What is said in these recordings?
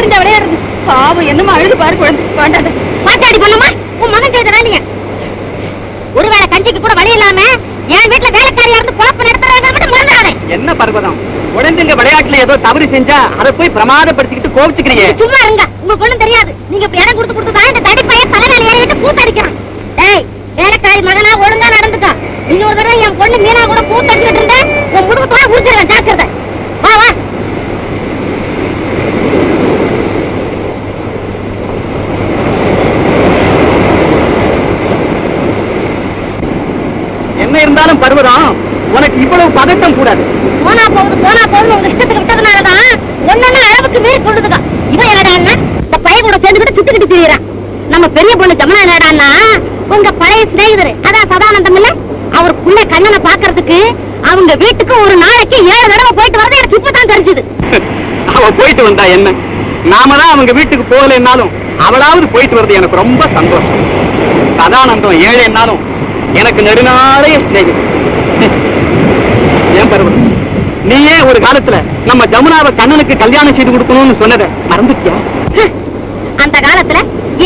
குழந்தை விளையாடுறது. பாவம் என்னமா அழுது பாரு குழந்தை. வேண்டாம் பாட்டாடி பண்ணமா உன் மகன் செய்த வேலைய. ஒருவேளை கஞ்சிக்கு கூட வழி இல்லாம என் வீட்டுல வேலைக்காரியா இருந்து குழப்பம் நடத்துறாங்க மட்டும் மறந்துடாதே. என்ன பர்வதம், குழந்தைங்க விளையாட்டுல ஏதோ தவறு செஞ்சா அதை போய் பிரமாதப்படுத்திக்கிட்டு கோவிச்சுக்கிறீங்க. சும்மா இருங்க, உங்களுக்கு ஒண்ணும் தெரியாது. நீங்க இப்ப இடம் கொடுத்து தான் இந்த தடிப்பைய தலைமையில ஏறிட்டு கூத்தடிக்கிறான். டேய், வேலைக்காரி மகனா ஒழுங்கா நடந்துக்கா. இன்னொரு தடவை என் பொண்ணு மீனா கூட கூத்தடிச்சுட்டு இருந்தா உன் முதுகத்தோட உடிச்சிருவேன். ஜாக்கிரதை. வா வா. என்ன இருந்தாலும் பருவதம், உனக்கு இவ்வளவு பதட்டம் கூடாது. போனா போகுது உங்க இஷ்டத்துக்கு விட்டதுனாலதான் ஒன்னொன்னு அளவுக்கு மீறி சொல்லுதுதான். இவன் என்னடா இந்த பையன் கூட சேர்ந்துக்கிட்டு சுத்திக்கிட்டு திரியறான். நம்ம பெரிய பொண்ணு ஜமுனா என்னடான்னா உங்க பழைய சிநேகிதர் அதான் சதானந்தம் இல்ல, அவருக்குள்ள கண்ணனை பாக்குறதுக்கு அவங்க வீட்டுக்கு ஒரு நாளைக்கு 7 தடவை போயிட்டு வரது எனக்கு இப்பதான் தெரிஞ்சது. அவ போயிட்டு வந்தா என்ன, நாம தான் அவங்க வீட்டுக்கு போகலைன்னாலும் அவளாவது போயிட்டு வருது எனக்கு ரொம்ப சந்தோஷம். சதானந்தம் ஏழைன்னாலும் எனக்கு நெடுநாளைய சிநேகிதர். ஏன் பருவம், நீயே ஒரு காலத்துல நம்ம ஜமுனாவை கண்ணனுக்கு கல்யாணம் செய்து கொடுக்கணும்னு சொன்னதை மறந்துட்டியா? அந்த காலத்துல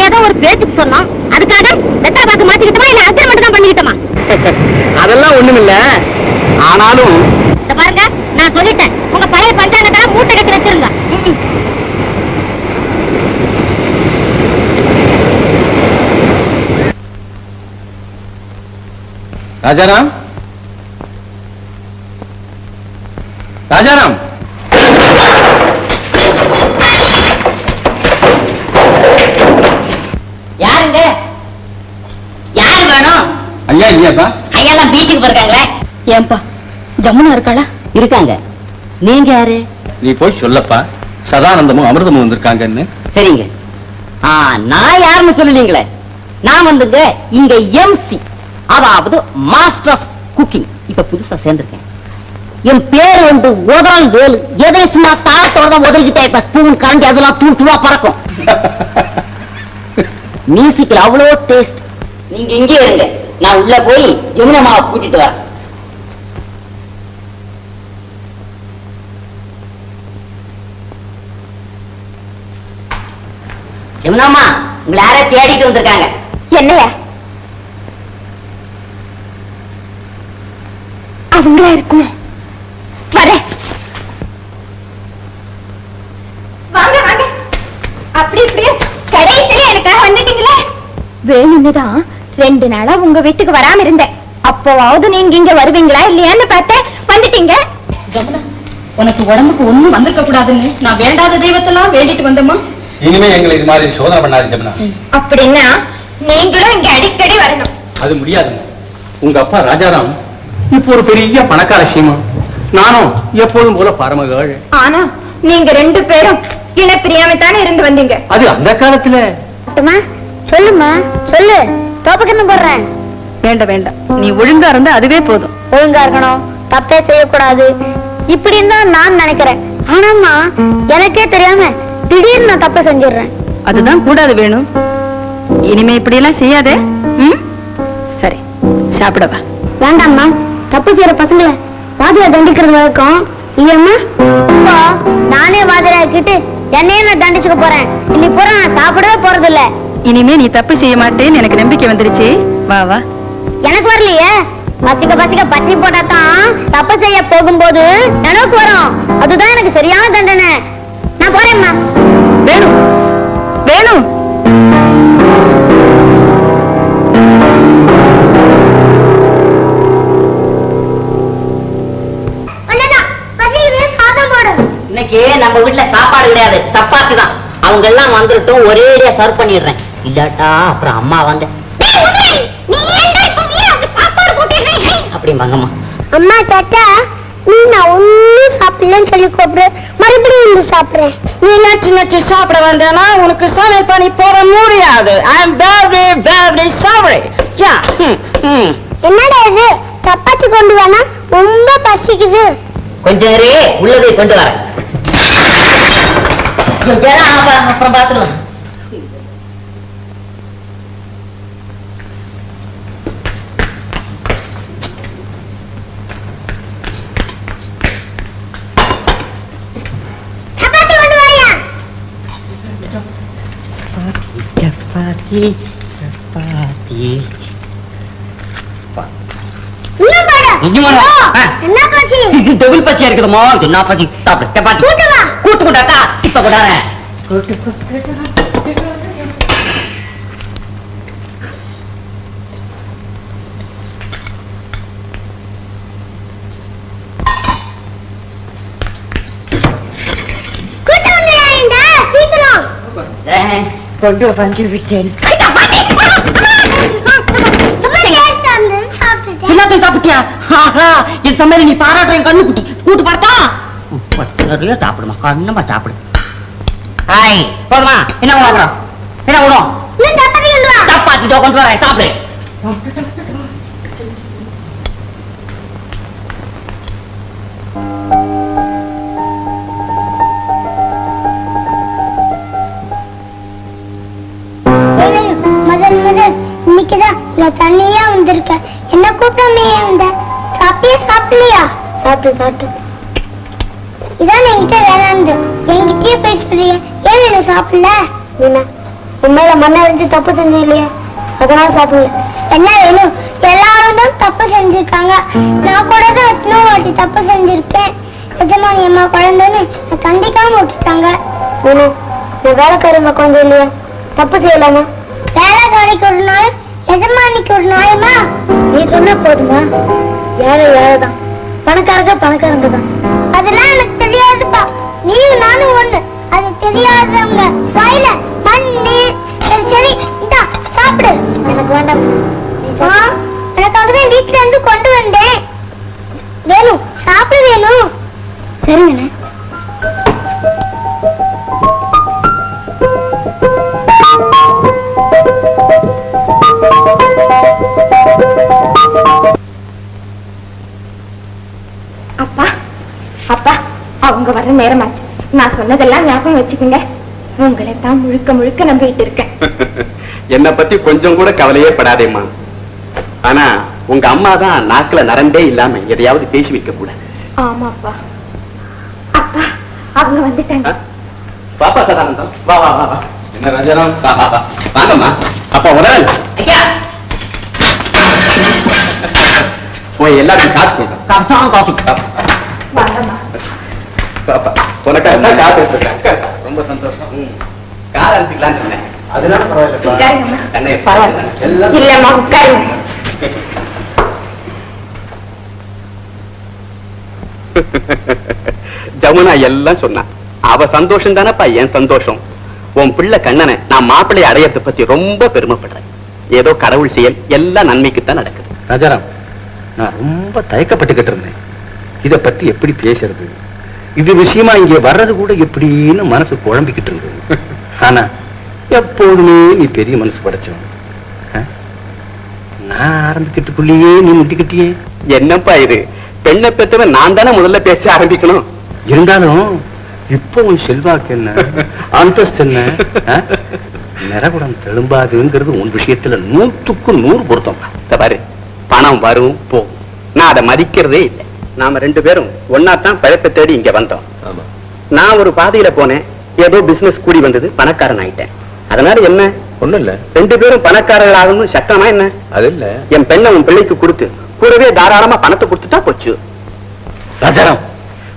ஏதோ ஒரு பேச்சுக்கு சொன்னோம், அதுக்காக வெத்தா பாக்கு மாத்திக்கிட்டோமா இல்ல அக்ரிமெண்ட் தான் பண்ணிக்கிட்டோமா? அதெல்லாம் ஒண்ணுமில்ல. ஆனாலும் பாருங்க, நான் சொல்லிட்டேன், உங்க பழைய பஞ்சாங்கத்தை மூட்டை கட்டி வச்சிருங்க. ராஜாராம், ராஜாராம், யாருங்க? யாரு வேணும்? ஐயா இல்லையாப்பா? ஐயெல்லாம் பீச்சுக்கு போயிருக்காங்களே. ஏன்பா ஜமுனா இருக்காளா? இருக்காங்க. நீங்க யாரு? நீ போய் சொல்லப்பா, சதானந்தமும் அமிர்தமும் வந்திருக்காங்கன்னு. சரிங்க. நான் யாருன்னு சொல்லலீங்களே. நான் வந்துங்க இங்க எம்சி, அதாவது மாஸ்டர் ஆஃப் குக்கிங். இப்ப புதுசா சேர்ந்திருக்கேன். என் பேரு வந்து உதறல் வேலு. எதை சும்மா தாரத்தோட தான் உதறிக்கிட்டே இருப்ப. ஸ்பூன் கரண்டி அதெல்லாம் தூட்டுவா பறக்கும். மியூசிக்ல அவ்வளோ டேஸ்ட். நீங்க இங்கே இருங்க, நான் உள்ள போய் ஜமுனாமாவை கூட்டிட்டு வரேன். ஜமுனாமா, உங்களை யார தேடிட்டு வந்திருக்காங்க. என்னையா? அவங்களா இருக்கும். வரேன். வாங்க வாங்க. அப்படி இப்படியே கடைசியில எனக்காக வந்துட்டீங்களே. வேணும்னுதான் 2 நாளா உங்க வீட்டுக்கு வராம இருந்தேன். அப்போவாவது நீங்க இங்க வருவீங்களா இல்லையான்னு பார்த்தேன். வந்துட்டீங்க. ஜமுனா, உனக்கு உடம்புக்கு ஒண்ணும் வந்திருக்க கூடாதுன்னு நான் வேண்டாத தெய்வத்தெல்லாம் வேண்டிட்டு வந்தோமா. இனிமே எங்களை இது மாதிரி சோதனை பண்ணாது ஜமுனா. அப்படின்னா நீங்களும் இங்க அடிக்கடி வரணும். அது முடியாதுங்க. உங்க அப்பா ராஜாராம் இப்போ ஒரு பெரிய பணக்கார சீமா, நானும் எப்போதும் போல பரமகள். ஆனா நீங்க 2 பேரும் இணை பிரியாமத்தானே இருந்து வந்தீங்க. அது அந்த காலத்துல. சொல்லுமா, சொல்லு. தோப்புக்கு போடுறேன். வேண்டாம் வேண்டாம், நீ ஒழுங்கா இருந்தா அதுவே போதும். ஒழுங்கா இருக்கணும், தப்பே செய்யக்கூடாது, இப்படின்னு தான் நான் நினைக்கிறேன். ஆனாமா எனக்கே தெரியாம திடீர்னு நான் தப்ப செஞ்சிடுறேன். அதுதான் கூடாது வேணும். இனிமே இப்படி எல்லாம் செய்யாதே. சரி, சாப்பிடவா? வேண்டாம்மா, தப்பு செய்யற பசங்களை வாதியா தண்டிக்கிறது வழக்கம் இல்லையம்மா. நானே வாதியாக்கிட்டு என்னையே நான் தண்டிச்சுக்க போறேன். இல்ல போற நான் சாப்பிடவே போறது இல்ல. இனிமே நீ தப்பு செய்ய மாட்டேன்னு எனக்கு நம்பிக்கை வந்துருச்சு. வா வா. எனக்கு வரலையே. பசிக்க பசிக்க பட்டி போட்டாதான் தப்பு செய்ய போகும்போது எனக்கு வரும். அதுதான் எனக்கு சரியான தண்டனை. நான் போறேன்மா. வேணும் வேணும். இன்னைக்கு நம்ம வீட்டுல சாப்பாடு கிடையாது, சப்பாத்தி தான். அவங்க எல்லாம் வந்துட்டோம், ஒரேடியா சர்வ் பண்ணிடுறேன். இல்லாட்டா அப்புறம் அம்மா வந்து அப்படி மங்கம்மா. அம்மா தாத்தா, நீ நான் ஒன்னும் சாப்பிடலன்னு சொல்லி கூப்பிடு, மறுபடியும் வந்து சாப்பிடுறேன். நீ நச்சு நச்சு சாப்பிட வந்தேன்னா உனக்கு சமையல் பண்ணி போட முடியாது. I am very very sorry. என்னடா இது, சப்பாத்தி கொண்டு வேணா, ரொம்ப பசிக்குது. கொஞ்சம் உள்ளதை கொண்டு வரேன். அப்புறம் பார்த்துக்கலாம். சப்பாத்தி என்ன பாட்டி? டபுள் பச்சையா இருக்குதுமோ என்ன பச்சி சாப்பிடு சப்பாத்தி கூட்டு கொண்டாக்கா இப்ப கொண்டாறேன் கொண்டு வந்து விட்டேன் எல்லாத்தையும் சாப்பிட்டியா? என் சமையல் நீ பாராட்டுற என் கண்ணு குட்டி கூட்டு பார்த்தா பட்டுறியா சாப்பிடுமா கண்ணுமா சாப்பிடு ஹாய் போதுமா என்ன விடுறோம் என்ன விடும் சப்பாத்தி தோ கொண்டு வரேன் சாப்பிடு இன்னைக்குதான் நான் தண்ணியா வந்திருக்க என்ன கூப்பிடாமே வந்த சாப்பிட்டியா சாப்பிடலையா? சாப்பிட்டு இதான் என்கிட்ட வேணாண்டு என்கிட்டயே பேசுறீங்க ஏன் என்ன சாப்பிடல? உண்மையில மண்ணை வச்சு தப்பு செஞ்சு இல்லையா அதனால சாப்பிடல. என்ன வேணும்? எல்லாரும் தான் தப்பு செஞ்சிருக்காங்க. நான் கூட தான் எத்தனை வாட்டி தப்பு செஞ்சிருக்கேன். எஜமானி அம்மா குழந்தைன்னு நான் கண்டிக்காம விட்டுட்டாங்க. நான் வேலைக்காரமா கொஞ்சம் இல்லையா தப்பு செய்யலாமா? வேலைக்காரிக்கு ஒரு நாள் எஜமானிக்கு ஒரு நாயமா? நீ சொன்ன போதுமா? யாரதான் பணக்காரங்க தான். அதெல்லாம் எனக்கு தெரியாதுப்பா. நீ நானும் ஒண்ணு. அது தெரியாதவங்க வாயில மண்ணு. சரி இந்தா சாப்பிடு. எனக்கு வேண்டாம். எனக்காக தான் வீட்டுல இருந்து கொண்டு வந்தேன். வேணும் சாப்பிட வேணும். சரிங்க. அப்பா அப்பா அவங்க வர நேரமாச்சு. நான் சொன்னதெல்லாம் ஞாபகம் வச்சுக்கோங்க. உங்களை தான் முழுக்க நம்பிட்டு இருக்கேன். என்னை பத்தி கொஞ்சம் கூட கவலையே படாதேம்மா. ஆனா உங்க அம்மா தான் நாக்குல நரம்பே இல்லாம எதையாவது பேசி வைக்க கூட. ஆமாப்பா. அப்பா அவங்க வந்துட்டாங்க. பாப்பா சதானந்தம் வா வா வா வா. என்ன ராஜாராம் வா வா வா வாங்கம்மா. அப்பா உடல் ஐயா போய் எல்லாரும் காத்து காஃபி வாங்கம்மா. பாப்பா உனக்கு என்ன காத்து வச்சிருக்கேன். ரொம்ப சந்தோஷம். கார் அனுப்பிக்கலான்னு இருந்தேன். அதனால பரவாயில்ல. பரவாயில்ல இல்லம்மா உட்காருங்க. ஜமுனா எல்லாம் சொன்னா. அவ சந்தோஷம் தானப்பா என் சந்தோஷம். உன் பிள்ளை கண்ணனை நான் மாப்பிள்ளை அடையறத பத்தி ரொம்ப பெருமைப்படுறேன். ஏதோ கடவுள் செயல் எல்லாம் நன்மைக்குத்தான் நடக்குது. ராஜாராம் நான் ரொம்ப தயக்கப்பட்டுக்கிட்டு இருந்தேன். இத பத்தி எப்படி பேசுறது, இது விஷயமா இங்கே வர்றது கூட எப்படின்னு மனசு குழம்பிக்கிட்டு இருந்தது. ஆனா எப்போதுமே நீ பெரிய மனசு படைச்சவன். நான் ஆரம்பிக்கிறதுக்குள்ளேயே நீ முட்டிக்கிட்டியே. என்னப்பா இது? பெண்ணை பெற்றவன் நான் தானே முதல்ல பேச்ச ஆரம்பிக்கணும். இருந்தாலும் இப்போ உன் செல்வாக்கு என்ன, அந்தஸ்து என்ன, நிறகுடம் தெளும்பாதுங்கிறது உன் விஷயத்துல 100க்கு 100 பொருத்தம். பாரு, பணம் வரும் போகும், நான் அதை மதிக்கிறதே இல்லை. நாம 2 பேரும் ஒன்னாத்தான் பழப்பை தேடி இங்க வந்தோம். நான் ஒரு பாதையில போனேன், ஏதோ பிசினஸ் கூடி வந்தது, பணக்காரன் ஆயிட்டேன். அதனால என்ன ஒண்ணும் இல்ல, 2 பேரும் பணக்காரர்கள் ஆகணும் சட்டமா என்ன? அது இல்ல, என் பெண்ணை உன் பிள்ளைக்கு கொடுத்து கூடவே தாராளமா பணத்தை கொடுத்துட்டா போச்சு. ராஜாராம்,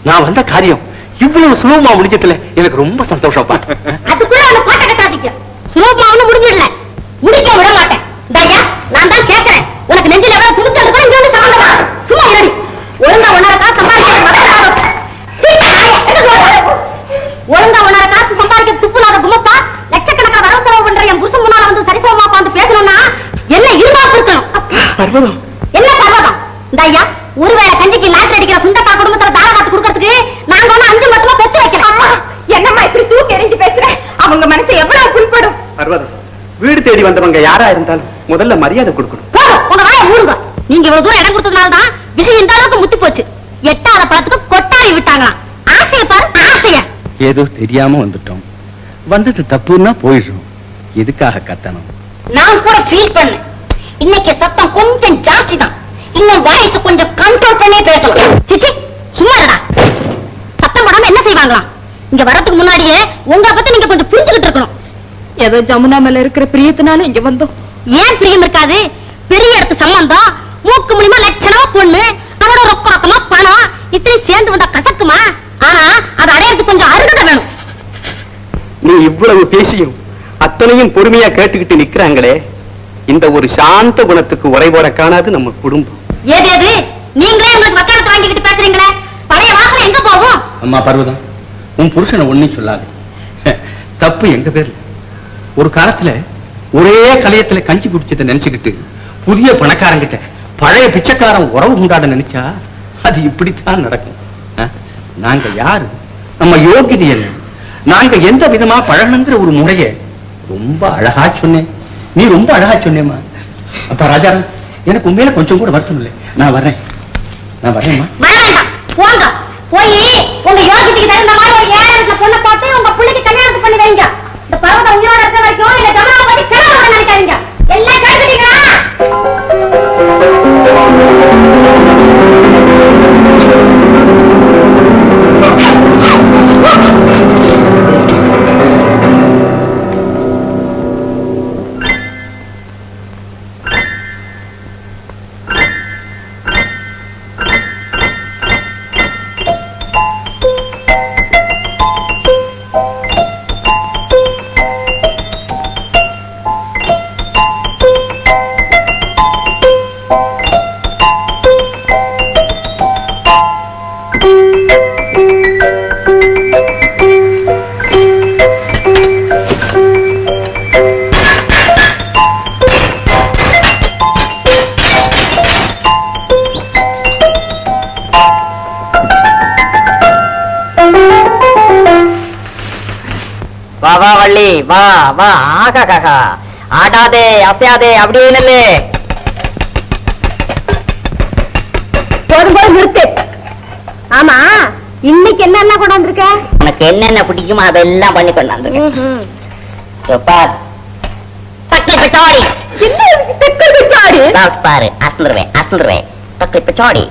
நான் வந்த காரியம் இவ்வளவு சுலபமா முடிஞ்சதுல எனக்கு ரொம்ப சந்தோஷம். அதுக்குள்ள அவனை பாட்ட கட்டாதீங்க. சுலபமா ஒண்ணு முடிஞ்சிடல, முடிக்க விட மாட்டேன். தயா நான் தான் கேட்கிறேன், உனக்கு நெஞ்சில எவ்வளவு துணிச்சல் கூட இங்க வந்து சமாளமா சும்மா இருடி. ஒழுங்கா ஒன்னரை காசு சம்பாதிக்க ஒழுங்கா ஒன்னரை காசு சம்பாதிக்க துப்புலாத குமப்பா. லட்சக்கணக்கான வரவு செலவு பண்ற என் புருஷன் முன்னால வந்து சரிசமமா உட்காந்து பேசணும்னா என்ன இருமாப்பு இருக்கணும். பர்வதம் என்ன பர்வதம்? தயா ஒருவேளை கஞ்சிக்கு லாட்டரி அடிக்கிற சுண்டக்கா குடும்பத்துல தாராபாத்து கொடுக்கறதுக்கு நாங்க ஒண்ணு 5 மாசமா பெத்து வைக்கிறோம். என்னம்மா இப்படி தூக்கி எறிஞ்சு பேசுறேன்? அவங்க மனசு எவ்வளவு புண்படும். பர்வதம், வீடு தேடி வந்தவங்க யாரா இருந்தாலும் முதல்ல மரியாதை கொடுக்கணும். உங்க வாயை மூடுங்க. நீங்க இவ்வளவு தூரம் இடம் கொடுத்ததுனாலதான் விஷயம் இந்த அளவுக்கு முத்தி போச்சு. எட்டாத பழத்துக்கு கொட்டாரி விட்டாங்களாம். ஆசைய பாரு, ஆசைய. ஏதோ தெரியாம வந்துட்டோம், வந்தது தப்புன்னா போயிடுறோம். எதுக்காக கத்தணும்? நான் கூட ஃபீல் பண்ணேன். இன்னைக்கு சத்தம் கொஞ்சம் ஜாஸ்தி தான். இன்னும் வாய்ஸ் கொஞ்சம் கண்ட்ரோல் பண்ணி பேசலாம். சிச்சி சும்மா இருடா. சத்தம் போடாம என்ன செய்வாங்களாம்? இங்க வரதுக்கு முன்னாடியே உங்களை பத்தி நீங்க கொஞ்சம் புரிஞ்சுக்கிட்டு இருக்கணும். ஏதோ ஜமுனா மேல இருக்கிற பிரியத்தினால இங்க வந்தோம். ஏன் பிரியம் இருக்காது? பெரிய இடத்து சம்பந்தம், மூக்கு மூலியமா லட்சணமா பொண்ணு, அதோட ரொக்க ரொக்கமா பணம், இத்தனை சேர்ந்து வந்தா கசக்குமா? ஆனா அது அடையறதுக்கு கொஞ்சம் அருகதை வேணும். நீ இவ்வளவு பேசியும் அத்தனையும் பொறுமையா கேட்டுக்கிட்டு நிக்கிறாங்களே, இந்த ஒரு சாந்த குணத்துக்கு உரைபோட காணாது நம்ம குடும்பம். ஏது ஏது நீங்களே உங்களுக்கு வக்காலத்து வாங்கிக்கிட்டு பேசுறீங்களே, பழைய வாசனை எங்க போகும்? அம்மா பர்வதம், உன் புருஷனை ஒன்னும் சொல்லாது. தப்பு எங்க பேர்ல. ஒரு காலத்துல ஒரே கலையத்துல கஞ்சி குடிச்சதை நினைச்சுக்கிட்டு புதிய பணக்காரங்கிட்ட பழைய பிச்சைக்காரன் உறவு கொண்டாட நினைச்சா அது இப்படித்தான் நடக்கும். நாங்க யாரு, நம்ம யோகிதை என்ன, நாங்க எந்த விதமா பழகணுங்கிற ஒரு முறைய ரொம்ப அழகா சொன்னேன். நீ ரொம்ப அழகா சொன்னேம்மா. அப்ப ராஜாராம், எனக்கு உண்மையில கொஞ்சம் கூட வருத்தம் இல்லை. நான் வரேன்மா. போங்க, போய் உங்க யோகிதைக்கு தகுந்த மாதிரி ஒரு ஏழை வீட்டுல பொண்ணை பார்த்து உங்க பிள்ளைக்கு கல்யாணத்தை பண்ணி வைங்க. இந்த பர்வதம் உயிரோட இருக்கிற வரைக்கும் இல்ல ஜமாவை பத்தி கிளம்ப நினைக்காதீங்க. எல்லாம் கேட்டுட்டீங்களா? வா வள்ளி, வா வா. ஆகா காக்கா, ஆடாதே அசையாதே, அப்படியே நில்லு. போதும் போதும் நிறுத்து. ஆமா, இன்னைக்கு என்னென்ன கொண்டாந்துருக்க? உனக்கு என்னென்ன பிடிக்குமோ அதெல்லாம் பண்ணி கொண்டாந்து பாரு. தக்கை பச்சாடி பாரு, அசந்துருவேன். தக்கை பச்சாடி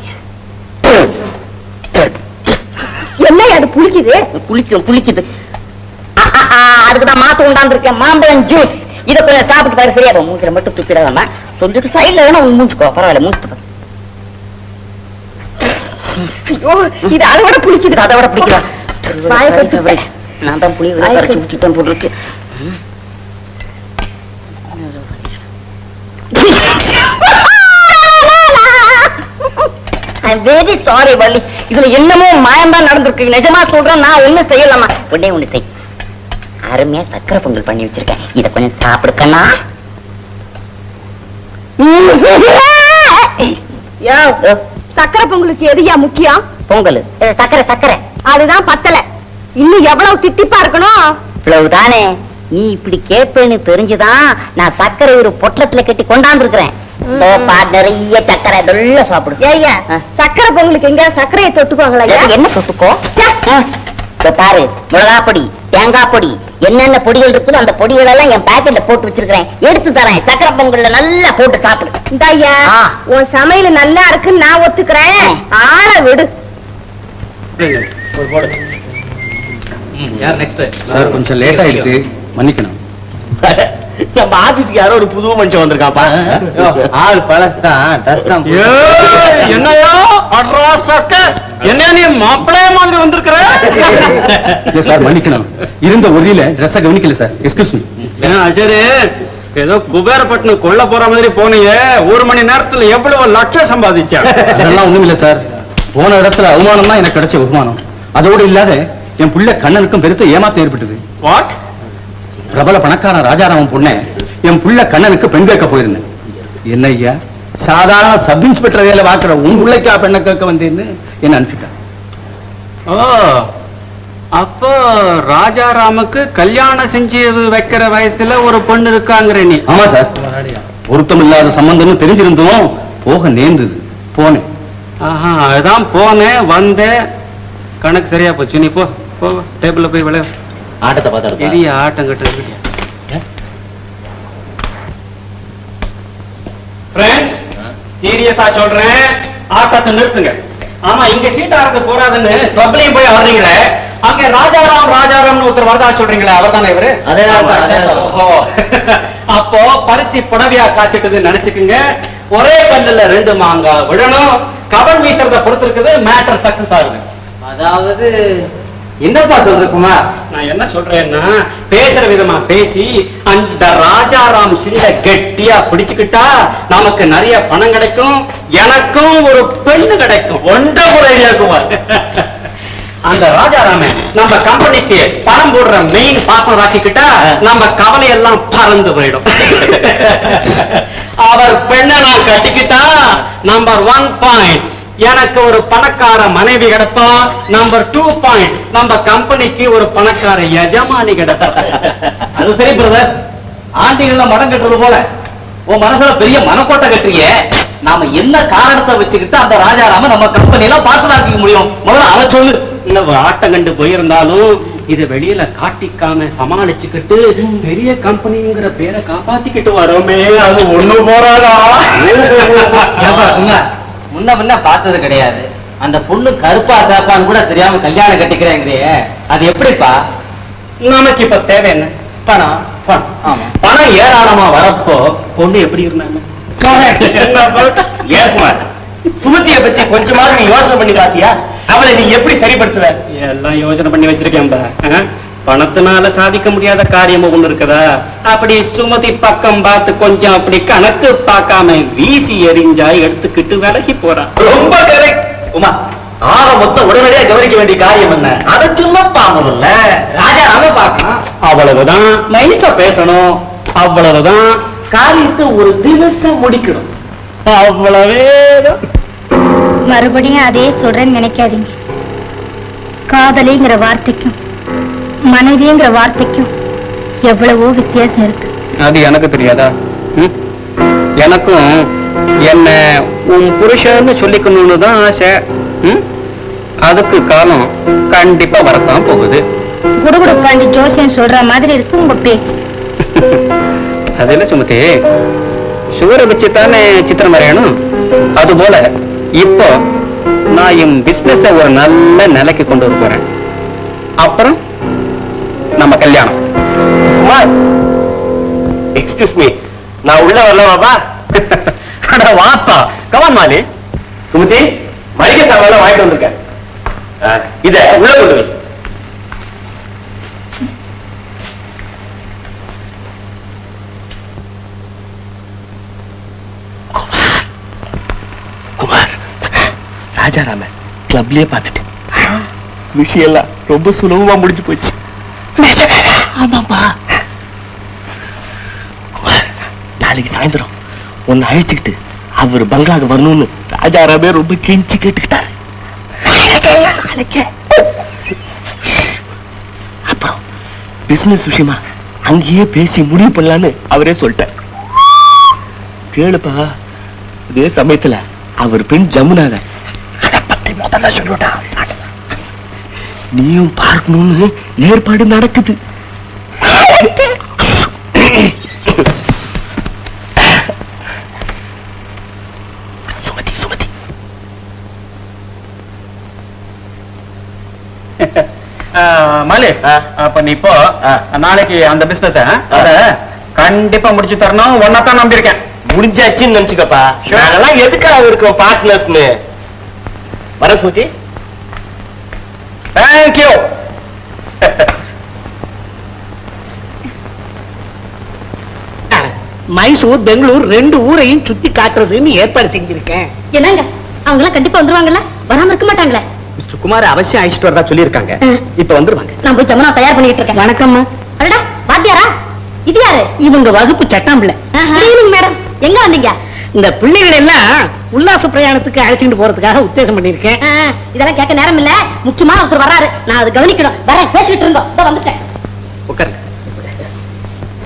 என்ன அது புளிக்குது? புளிக்குது. அதுக்குதான் மாத்து கொண்டாந்துருக்கேன், மாம்பழம் ஜூஸ். இதை கொஞ்சம் சாப்பிட்டு பாரு, சரியா? மூஞ்சில மட்டும் துப்பிடாம சொல்லிட்டு சைட்ல வேணா மூஞ்சுக்கோ, பரவாயில்ல, மூச்சு. ஐயோ, இது அதை விட பிடிக்குது. நான் தான் புளி கரைச்சி ஊற்றிட்டேன் போட்டுருக்கு. வெரி சாரி வள்ளி, இதுல என்னமோ மாயம்தான் நடந்திருக்கு. நிஜமா சொல்றேன், நான் ஒண்ணு செய்யலாமா? ஒண்ணு செய். அருமையா சக்கரை பொங்கல் பண்ணி வச்சிருக்கேன், இத கொஞ்சம் சாப்பிடுக்கண்ணா. சக்கரை பொங்கலுக்கு எதுயா முக்கியம்? பொங்கல் சக்கரை அதுதான் பத்தல. இன்னும் எவ்வளவு தித்திப்பா இருக்கணும்? இவ்வளவுதானே. நீ இப்படி கேட்பேன்னு தெரிஞ்சுதான் நான் சக்கரை ஒரு பொட்டலத்துல கட்டி கொண்டாந்து இருக்கிறேன். நிறைய சக்கரை தொல்ல சாப்பிடு. ஏய்யா, சக்கரை பொங்கலுக்கு எங்க சக்கரையை தொட்டுக்குவாங்களா? என்ன தொட்டுக்கோ? பாரு, மிளகா பொடி, தேங்காய் பொடி, என்னென்ன பொடிகள் இருக்குதோ அந்த பொடிகள் எல்லாம் என் பாக்கெட்ல போட்டு வச்சிருக்கிறேன், எடுத்து தரேன். சக்கரை பொங்கல்ல நல்லா போட்டு சாப்பிடு. இந்தாய்யா, உன் சமையல் நல்லா இருக்குன்னு நான் ஒத்துக்கிறேன். ஆள விடு. சார், கொஞ்சம் லேட் ஆயிடுது, மன்னிக்கணும். நம்ம ஆபீஸ்க்கு யாரோ ஒரு புது மனுஷன் வந்திருக்காப்பா. ஆள் பழசுதான், என்னையா என்ன நீ மாப்பிளைய மாதிரி வந்திருக்கிற? சார் மன்னிக்கணும், இருந்த ஒரியில ட்ரெஸ்ஸ கவனிக்கல சார். Excuse me. சரி, ஏதோ குபேரப்பட்டினம் கொல்ல போற மாதிரி போனீங்க, 1 மணி நேரத்துல எவ்வளவு லட்சம் சம்பாதிச்சா? அதெல்லாம் ஒண்ணும் இல்ல சார். போன இடத்துல அவமானம் தான் எனக்கு கிடைச்ச அவமானம். அதோடு இல்லாத என் புள்ள கண்ணனுக்கும் பெருத்த ஏமாத்தம் ஏற்பட்டது. வாட்? பிரபல பணக்காரன் ராஜாராமன் பொண்ணை என் புள்ள கண்ணனுக்கு பெண் கேட்க போயிருந்தேன். என்ன ஐயா, சாதாரண சப் இன்ஸ்பெக்டர் வேலை பார்க்கிற உன் பிள்ளைக்கா பெண்ணை கேட்க வந்தேன்னு என்ன அனுப்பிட்டான். ஓ, அப்போ ராஜாராமுக்கு கல்யாணம் செஞ்சு வைக்கிற வயசுல ஒரு பொண்ணு இருக்காங்கிற நீ? ஆமா சார், பொருத்தம் இல்லாத சம்பந்தம்னு தெரிஞ்சிருந்தோம், போக நேர்ந்தது, போனேன். அதான் போனேன், வந்தேன், கணக்கு சரியா போச்சு. நீ போ, டேபிள்ல போய் விளையா. ஆட்டத்தை பார்த்தா பெரிய ஆட்டம் கட்டுறது. ஃப்ரெண்ட்ஸ், சீரியஸா சொல்றேன், ஆட்டத்தை நிறுத்துங்க. ஆமா, இங்க சீட் ஆடுறது போறாதுன்னு கிளப்லயும் போய் ஆடுறீங்களே, அங்க ராஜாராம்னு ஒருத்தர் வரதா சொல்றீங்களே அவர் தானே இவரு? ஓஹோ. அப்போ பருத்தி புடவையா காய்ச்சிட்டது நினைச்சுக்குங்க. ஒரே கல்லுல 2 மாங்காய் விழணும். கவன் வீசுறத பொறுத்து இருக்குது மேட்டர் சக்சஸ் ஆகுது. அதாவது என்னப்பா சொல்ற குமார்? நான் என்ன சொல்றேன்னா, பேசுற விதமா பேசி அந்த ராஜாராம் சிண்ட கெட்டியா பிடிச்சுக்கிட்டா நமக்கு நிறைய பணம் கிடைக்கும், எனக்கும் ஒரு பெண்ணு கிடைக்கும். ஒன்றரை ஐடியா குமார். அந்த ராஜாராம நம்ம கம்பெனிக்கு பணம் போடுற மெயின் பார்ட்னர் ஆக்கிக்கிட்டா நம்ம கவலை எல்லாம் பறந்து போயிடும். அவர் பெண்ணை நான் கட்டிக்கிட்டா நம்பர் 1 பாயிண்ட் எனக்கு ஒரு பணக்கார மனைவி கிடைப்பா. நம்பர் 2 பாயிண்ட் நம்ம கம்பெனிக்கு ஒரு பணக்கார எஜமானி கிடைப்பா. அது சரி பிரதர், ஆண்டிகள மடம் கட்டுறது போல உன் மனசுல பெரிய மனக்கோட்டை கட்டுறீங்க. நாம என்ன காரணத்தை வச்சுக்கிட்டு அந்த ராஜாராம நம்ம கம்பெனில பார்ட்னர் ஆக்கிக்க முடியும்? முதல்ல அவ சொல்லு. இன்னும் ஆட்டம் கண்டு போயிருந்தாலும் இத வெளியில காட்டிக்காம சமாளிச்சுக்கிட்டு பெரிய கம்பெனிங்கிற பேரை காப்பாத்திக்கிட்டு வரோமே, அது ஒண்ணு போறாதா? முன்ன பார்த்தது கிடையாது. அந்த பொண்ணு கருப்பா சாப்பான்னு கூட தெரியாம கல்யாணம் கட்டிக்கிறேங்கிறியே, அது எப்படிப்பா? நமக்கு இப்ப தேவை என்ன? பணம். ஆமா, பணம் ஏராளமா வரப்போ பொண்ணு எப்படி இருந்தாங்க? ஏன் சுமதியை பத்தி கொஞ்சமாவது நீ யோசனை பண்ணி பாத்தியா? அவளை நீ எப்படி சரிப்படுத்துவ? எல்லாம் யோசனை பண்ணி வச்சிருக்கேன். பணத்தினால சாதிக்க முடியாத காரியம் ஒண்ணு இருக்குதா? அப்படி சுமதி பக்கம் பார்த்து கொஞ்சம் அப்படி கணக்கு பார்க்காம வீசி எறிஞ்சா எடுத்துக்கிட்டு விலகி போறான். ரொம்ப கரெக்ட் உமா. ஆக மொத்தம் உடனடியா கவனிக்க வேண்டிய காரியம் என்ன? அதை சொல்லப்பா முதல்ல. ராஜாராம பார்க்கணும். அவ்வளவுதான். நைஸா பேசணும். அவ்வளவுதான். காரியத்தை ஒரு தினசம் முடிக்கணும். அவ்வளவேதான். மறுபடியும் அதே சொல்றேன்னு நினைக்காதீங்க. காதலிங்கிற வார்த்தைக்கும் மனைவிங்கிற வார்த்தைக்கும் எவ்வளவோ வித்தியாசம் இருக்கு. அது எனக்கு தெரியாதா? எனக்கும் என்ன உன் புருஷன்னு சொல்லிக்கணும்னு தான் ஆசை. அதுக்கு காலம் கண்டிப்பா வரத்தான் போகுது. குடுகுடுப்பாண்டி ஜோசியம் சொல்ற மாதிரி இருக்கு உங்க பேச்சு. அது என்ன சுமதி, சுவரை வச்சுத்தானே சித்திரம் வரையணும். அது போல இப்போ நான் என் பிசினஸ ஒரு நல்ல நிலைக்கு கொண்டு வர போறேன். அப்புறம் நம்ம கல்யாணம். எக்ஸ்கியூஸ் மீ, நான் உள்ள வரலாமாப்பா? வாப்பா, கமான் மாலி. சுமதி, மளிகை சாமான் வாங்கிட்டு வந்திருக்கேன். இத உள்ள கொண்டு வை. குமார், ராஜாராம கிளப்லயே பார்த்துட்டேன். விஷயம் எல்லாம் ரொம்ப சுலபமா முடிஞ்சு போச்சு. ஆமாப்பா. குமார், நாளைக்கு சாயந்தரம் உன்னை அழைச்சுக்கிட்டு அவர் பங்களாக வரணும்னு ராஜாராமே ரொம்ப கெஞ்சி கேட்டுக்கிட்டாரு. அப்புறம் பிசினஸ் விஷயமா அங்கேயே பேசி முடிவு பண்ணலான்னு அவரே சொல்லிட்டார். கேளுப்பா, அதே சமயத்துல அவர் பெண் ஜமுனாக அதை பத்தி முதல்ல சொல்லிட்டா. நீயும் பார்க்கணும்னு ஏற்பாடு நடக்குது. சுமதி சுமதி, மாலி, அப்ப நீ இப்போ நாளைக்கு அந்த பிசினஸ் அத கண்டிப்பா முடிச்சு தரணும். ஒன்னதான் நம்பியிருக்கேன். முடிஞ்சாச்சுன்னு நினைச்சுக்கப்பா. நாங்கெல்லாம் எதுக்காக இருக்கோம் பார்ட்னர்ஸ்னு. வர சுமதி. தேங்க்யூ. மைசூர், பெங்களூர் 2 ஊரையும் சுத்தி காட்டுறதுன்னு ஏற்பாடு செஞ்சிருக்கேன். என்னங்க அவங்க எல்லாம் கண்டிப்பா வந்துருவாங்கல்ல? வராம இருக்க மாட்டாங்களே? மிஸ்டர் குமார் அவசியம் அழைச்சிட்டு வரதா சொல்லியிருக்காங்க. இப்ப வந்துருவாங்க. நான் போய் ஜமுனா தயார் பண்ணிட்டு இருக்கேன். வணக்கம்மா. அடடா, வாத்தியாரா? இது யாரு? இவங்க வகுப்பு சட்டம் பிள்ளை. மேடம், எங்க வந்தீங்க? இந்த பிள்ளைகள் எல்லாம் உல்லாச பிரயாணத்துக்கு அழைச்சிட்டு போறதுக்காக உத்தேசம் பண்ணிருக்கேன். இதெல்லாம் கேட்க நேரம் இல்ல. முக்கியமா ஒருத்தர் வர்றாரு, நான் அதை கவனிக்கணும். வரேன், பேசிட்டு இருந்தோம். இதோ வந்துட்டேன். உட்காருங்க.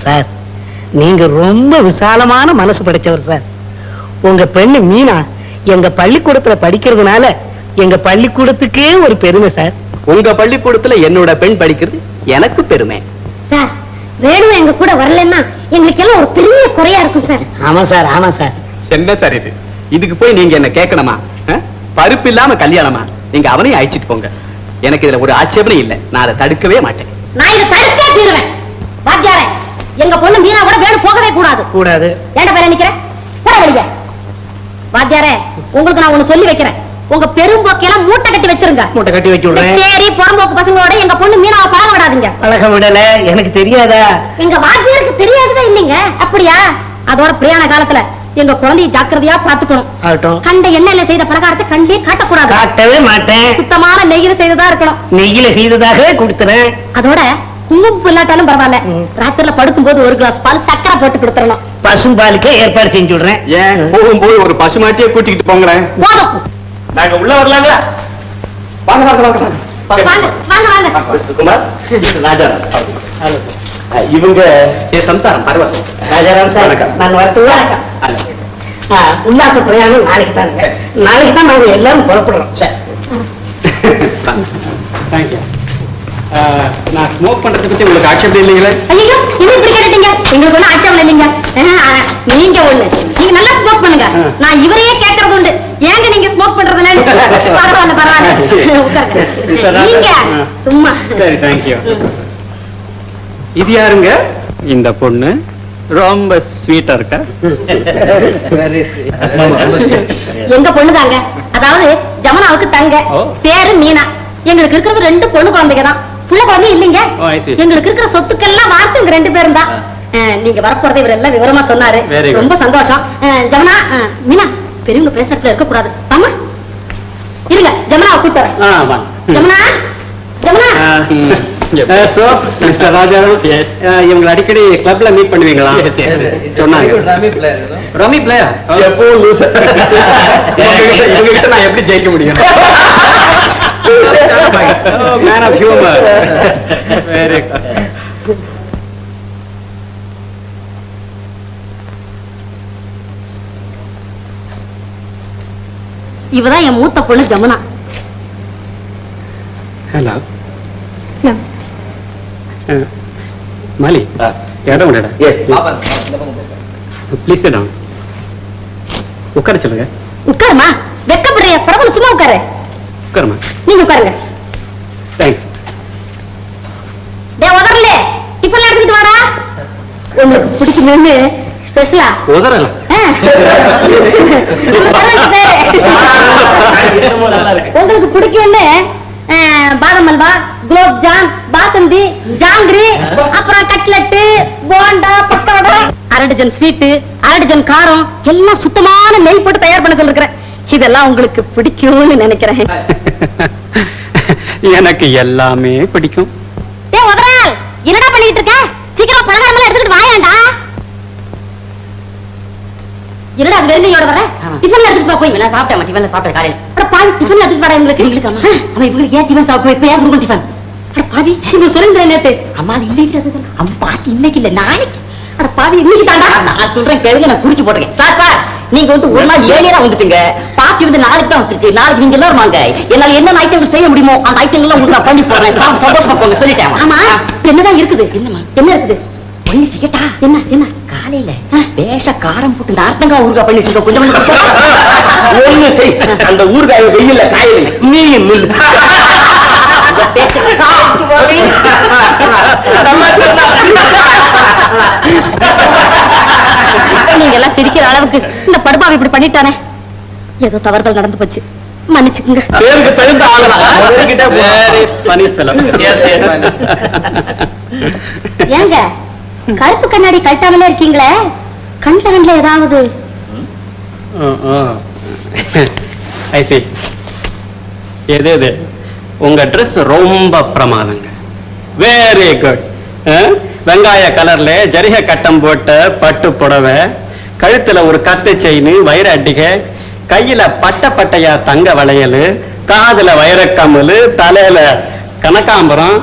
சார், நீங்க ரொம்ப விசாலமான மனசு படைச்சவர் சார். உங்க பெண்ணு மீனா எங்க பள்ளிக்கூடத்துல படிக்கிறதுனால எங்க பள்ளிக்கூடத்துக்கே ஒரு பெருமை சார். உங்க பள்ளிக்கூடத்துல என்னோட பெண் படிக்கிறது எனக்கு பெருமை. சார், வேணுமா எங்க கூட வரலன்னா எங்களுக்கு எல்லாம் ஒரு பெரிய குறையா இருக்கும் சார். ஆமா சார், ஆமா சார். என்ன சார் இது? இதுக்கு போய் நீங்க என்ன கேட்கணுமா? பருப்பு இல்லாம கல்யாணமா? நீங்க அவனையும் அழைச்சிட்டு போங்க. எனக்கு இதுல ஒரு ஆட்சேபனை இல்லை. நான் அதை தடுக்கவே மாட்டேன். நான் இதை தடுக்கே தீருவேன். வாத்தியாரே, எங்க பொண்ணு மீனா கூட வேணும் போகவே கூடாது. கூடாது. ஏன்டா பேர நிக்கிற? போட வெளிய. வாத்தியாரே, உங்களுக்கு நான் ஒண்ணு சொல்லி வைக்கிறேன். உங்க பெரும்போக்கையெல்லாம் மூட்டை கட்டி வச்சிருங்க. மூட்டை கட்டி வச்சு விடுறேன். சரி, புறம்போக்கு பசங்களோட எங்க பொண்ணு மீனாவை பழக விடாதீங்க. பழக விடல, எனக்கு தெரியாதா? எங்க வாத்தியாருக்கு தெரியாததா இல்லைங்க. அப்படியா? அதோட பிரியாண காலத்துல எங்க குழந்தைய ஜாக்கிரதையா பாத்துக்கணும். கண்ட எண்ணெயில செய்த பலகாரத்தை கண்டே காட்டக்கூடாது. காட்டவே மாட்டேன். சுத்தமான நெய்யில செய்ததா இருக்கணும். நெய்யில செய்ததாக கொடுத்துறேன். அதோட குங்குமம் இல்லாட்டாலும் பரவாயில்ல, ராத்திரில படுக்கும் போது ஒரு கிளாஸ் பால் சக்கரை போட்டு கொடுத்துடணும். பசும்பாலுக்கு ஏற்பாடு செஞ்சு விடுறேன். ஏன் போகும்போது ஒரு பசுமாட்டியே கூட்டிக்கிட்டு போங்களேன். போதும். நாங்க உள்ள வரலாங்களா? வாங்க வாங்க வாங்க வாங்க வாங்க வாங்க. குமார், ராஜாராம். இவங்க என் சம்சாரம் பரவாயில்ல. ராஜாராம் சார், நான் வரட்டுங்களா? உல்லாச பிரயாணம் நாளைக்கு தாங்க. நாளைக்கு தான் நாங்க எல்லாரும் புறப்படுறோம். தேங்க்யூ. நான் ஸ்மோக் பண்றதை பத்தி உங்களுக்கு ஆட்சேபம் இல்லைங்களே? ஐயோ, இது இப்படி கேட்டீங்க. எங்களுக்கு ஒண்ணு ஆட்சேபம் இல்லைங்க. நீங்க ஒண்ணு, நீங்க நல்லா ஸ்மோக் பண்ணுங்க. நான் இவரையே கேட்கறது உண்டு, ஏங்க நீங்க ஸ்மோக் பண்றதுல? பரவாயில்ல பரவாயில்ல, உட்காருங்க. நீங்க சும்மா. சரி, தேங்க்யூ. இது யாருங்க? இந்த பொண்ணு ரொம்ப ஸ்வீட்டா இருக்கா. எங்க பொண்ணுதாங்க, அதாவது ஜமுனாவுக்கு தங்க. பேரு மீனா. எங்களுக்கு இருக்கிறது 2 பொண்ணு குழந்தைங்க தான். புள்ள குழந்தை இல்லைங்க. எங்களுக்கு இருக்கிற சொத்துக்கெல்லாம் வாரிசு இங்க 2 பேரும் தான். நீங்க வரப்போறதை இவர் எல்லாம் விவரமா சொன்னாரு. ரொம்ப சந்தோஷம். ஜமுனா, மீனா, பெரியவங்க பேசுறதுல இருக்க கூடாது. ஆமா, இருங்க, ஜமுனாவை கூப்பிட்டு வரேன். ஜமுனா, ஜமுனா. மிஸ்டர் ராஜாராம், இவங்களை அடிக்கடி கிளப்ல மீட் பண்ணுவீங்களா? சொன்னாங்க. ரமி பிளேயர் எப்பவும் லூஸ். இவங்ககிட்ட நான் எப்படி ஜெயிக்க முடியும்? Man of humour. Very good. இவதான் என் மூத்த பொண்ணு ஜமுனா. ஹலோ மாலி, இடம் விடா. ப்ளீஸ் இடம் உட்கார சொல்லுங்க. உட்காருமா, வெக்கப்படுறிய? பிரபல சும்மா உட்காரு. உட்காருமா. நீங்க உட்காருங்க. தேங்க்ஸ். டேய் உதறல, டிஃபன் எடுத்துட்டு வாடா. உங்களுக்கு பிடிக்குமே ஸ்பெஷலா உதறலாம். உங்களுக்கு பிடிக்கும்னு பாதாம் அல்வா, குலோப் ஜாம், பாசந்தி, ஜாங்கிரி, அப்புறம் cutlet, bonda, pakoda, 1/2 dozen sweet, 1/2 dozen காரம், எல்லாம் சுத்தமான நெய் போட்டு தயார் பண்ண சொல்லிருக்கிறேன். இதெல்லாம் உங்களுக்கு பிடிக்கும்னு நினைக்கிறேன். எனக்கு எல்லாமே பிடிக்கும். ஏ உதறால், என்னடா பண்ணிட்டு இருக்க? சீக்கிரம் பலகாரம் எல்லாம் எடுத்துட்டு வாயாண்டா. என்னடா அது வெறுங்கையோட வர? டிஃபன்ல எடுத்துட்டு வா போய். நான் சாப்பிட்டேன், டிஃபன்ல சாப்பிட்டேன் காலையில. அட பாவி, டிஃபன்ல எடுத்துட்டு வாடா உங்களுக்கு. உங்களுக்கு அம்மா, அவன் இவங்களுக்கு ஏன் டிஃபன் சாப்பிட்டு இப்ப ஏன் கொடுக்கும் டிஃபன்? அட பாவி, இவங்க சொல்லுங்க நேத்து. அம்மா அது இன்னைக்கு, அம்மா பாட்டி இன்னைக்கு இல்ல நாளைக்கு. அட பாவி, இன்னைக்கு தாண்டா. நான் சொல்றேன் கேளுங்க, நான் குடிச்சு போட்டுறேன். சார் நீங்க வந்து ஒரு நாள் ஏழியரா வந்துட்டுங்க. பாட்டி வந்து நாளைக்கு தான் வந்துருச்சு. நாளைக்கு நீங்க எல்லாரும் வாங்க. என்னால என்னென்ன ஐட்டங்கள் செய்ய முடியுமோ அந்த ஐட்டங்கள் உங்களுக்கு நான் பண்ணி போடுறேன். சந்தோஷமா போங்க, சொல்லிட்டேன். ஆமா, என்னதான் இருக்குது? என்னமா என்ன இருக்குது? ஒண்ணு செய்யட்டா? என்ன என்ன? காலையில வேஷ காரம் போட்டு இந்த அர்த்தங்கா ஊறுகாய் பண்ணி வச்சிருக்க. கொஞ்சம் ஒண்ணு செய், அந்த ஊறுகாய் வெயில்ல காயல நீ நில்லு. நீங்க எல்லாம் சிரிக்கிற அளவுக்கு இந்த படுபாவை இப்படி பண்ணிட்டானே, ஏதோ தவறுதல் நடந்து போச்சு, மன்னிச்சுக்குங்க. பேருக்கு தகுந்த ஏங்க கருப்பு கண்ணாடி கழட்டாமலே இருக்கீங்களே, கண்ட ஏதாவது? எது உங்க ட்ரெஸ் ரொம்ப பிரமாதங்க. Very good. வெங்காய கலர்ல ஜரிக கட்டம் போட்ட பட்டு புடவை, கழுத்துல ஒரு கட்டு செயின், வைர அட்டிகை, கையில பட்டையா தங்க வளையல், காதுல வைரக்கம்மல், தலையில கனகாம்பரம்.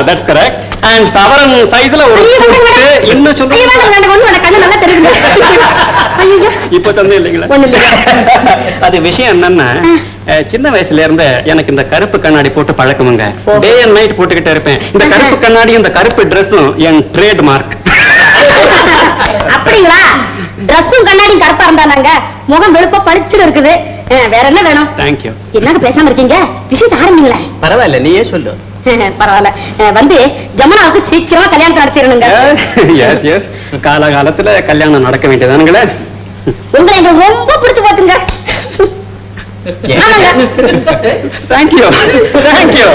That's correct. அண்ட் சவரன் சைஸ்ல ஒரு சுட்டு. இன்னும் சொல்றேன், இப்ப சொன்ன இல்லைங்களா? அது விஷயம் என்னன்னா, சின்ன வயசுல இருந்த எனக்கு இந்த கருப்பு கண்ணாடி போட்டு பழக்கமுங்க. டே அண்ட் நைட் போட்டுக்கிட்டே இருப்பேன். இந்த கருப்பு கண்ணாடி, இந்த கருப்பு டிரெஸ்ஸும் என் ட்ரேட் மார்க். அப்படிங்களா? டிரெஸ்ஸும் கண்ணாடியும் கருப்பா இருந்தாங்க, முகம் வெளுப்பா பளிச்சுன்னு இருக்குது. வேற என்ன வேணும்? தேங்க்யூ. என்னங்க பேசாம இருக்கீங்க? விஷயத்தை ஆரம்பிங்களேன். பரவாயில்ல, நீயே சொல்லு. பரவாயில்ல. வந்து ஜமுனாவுக்கு சீக்கிரமா கல்யாணம் நடத்திடணுங்க. எஸ் எஸ், காலகாலத்துல கல்யாணம் நடக்க வேண்டியதானுங்களே. உங்களை எனக்கு ரொம்ப பிடிச்சு போச்சுங்க. Thank you thank you.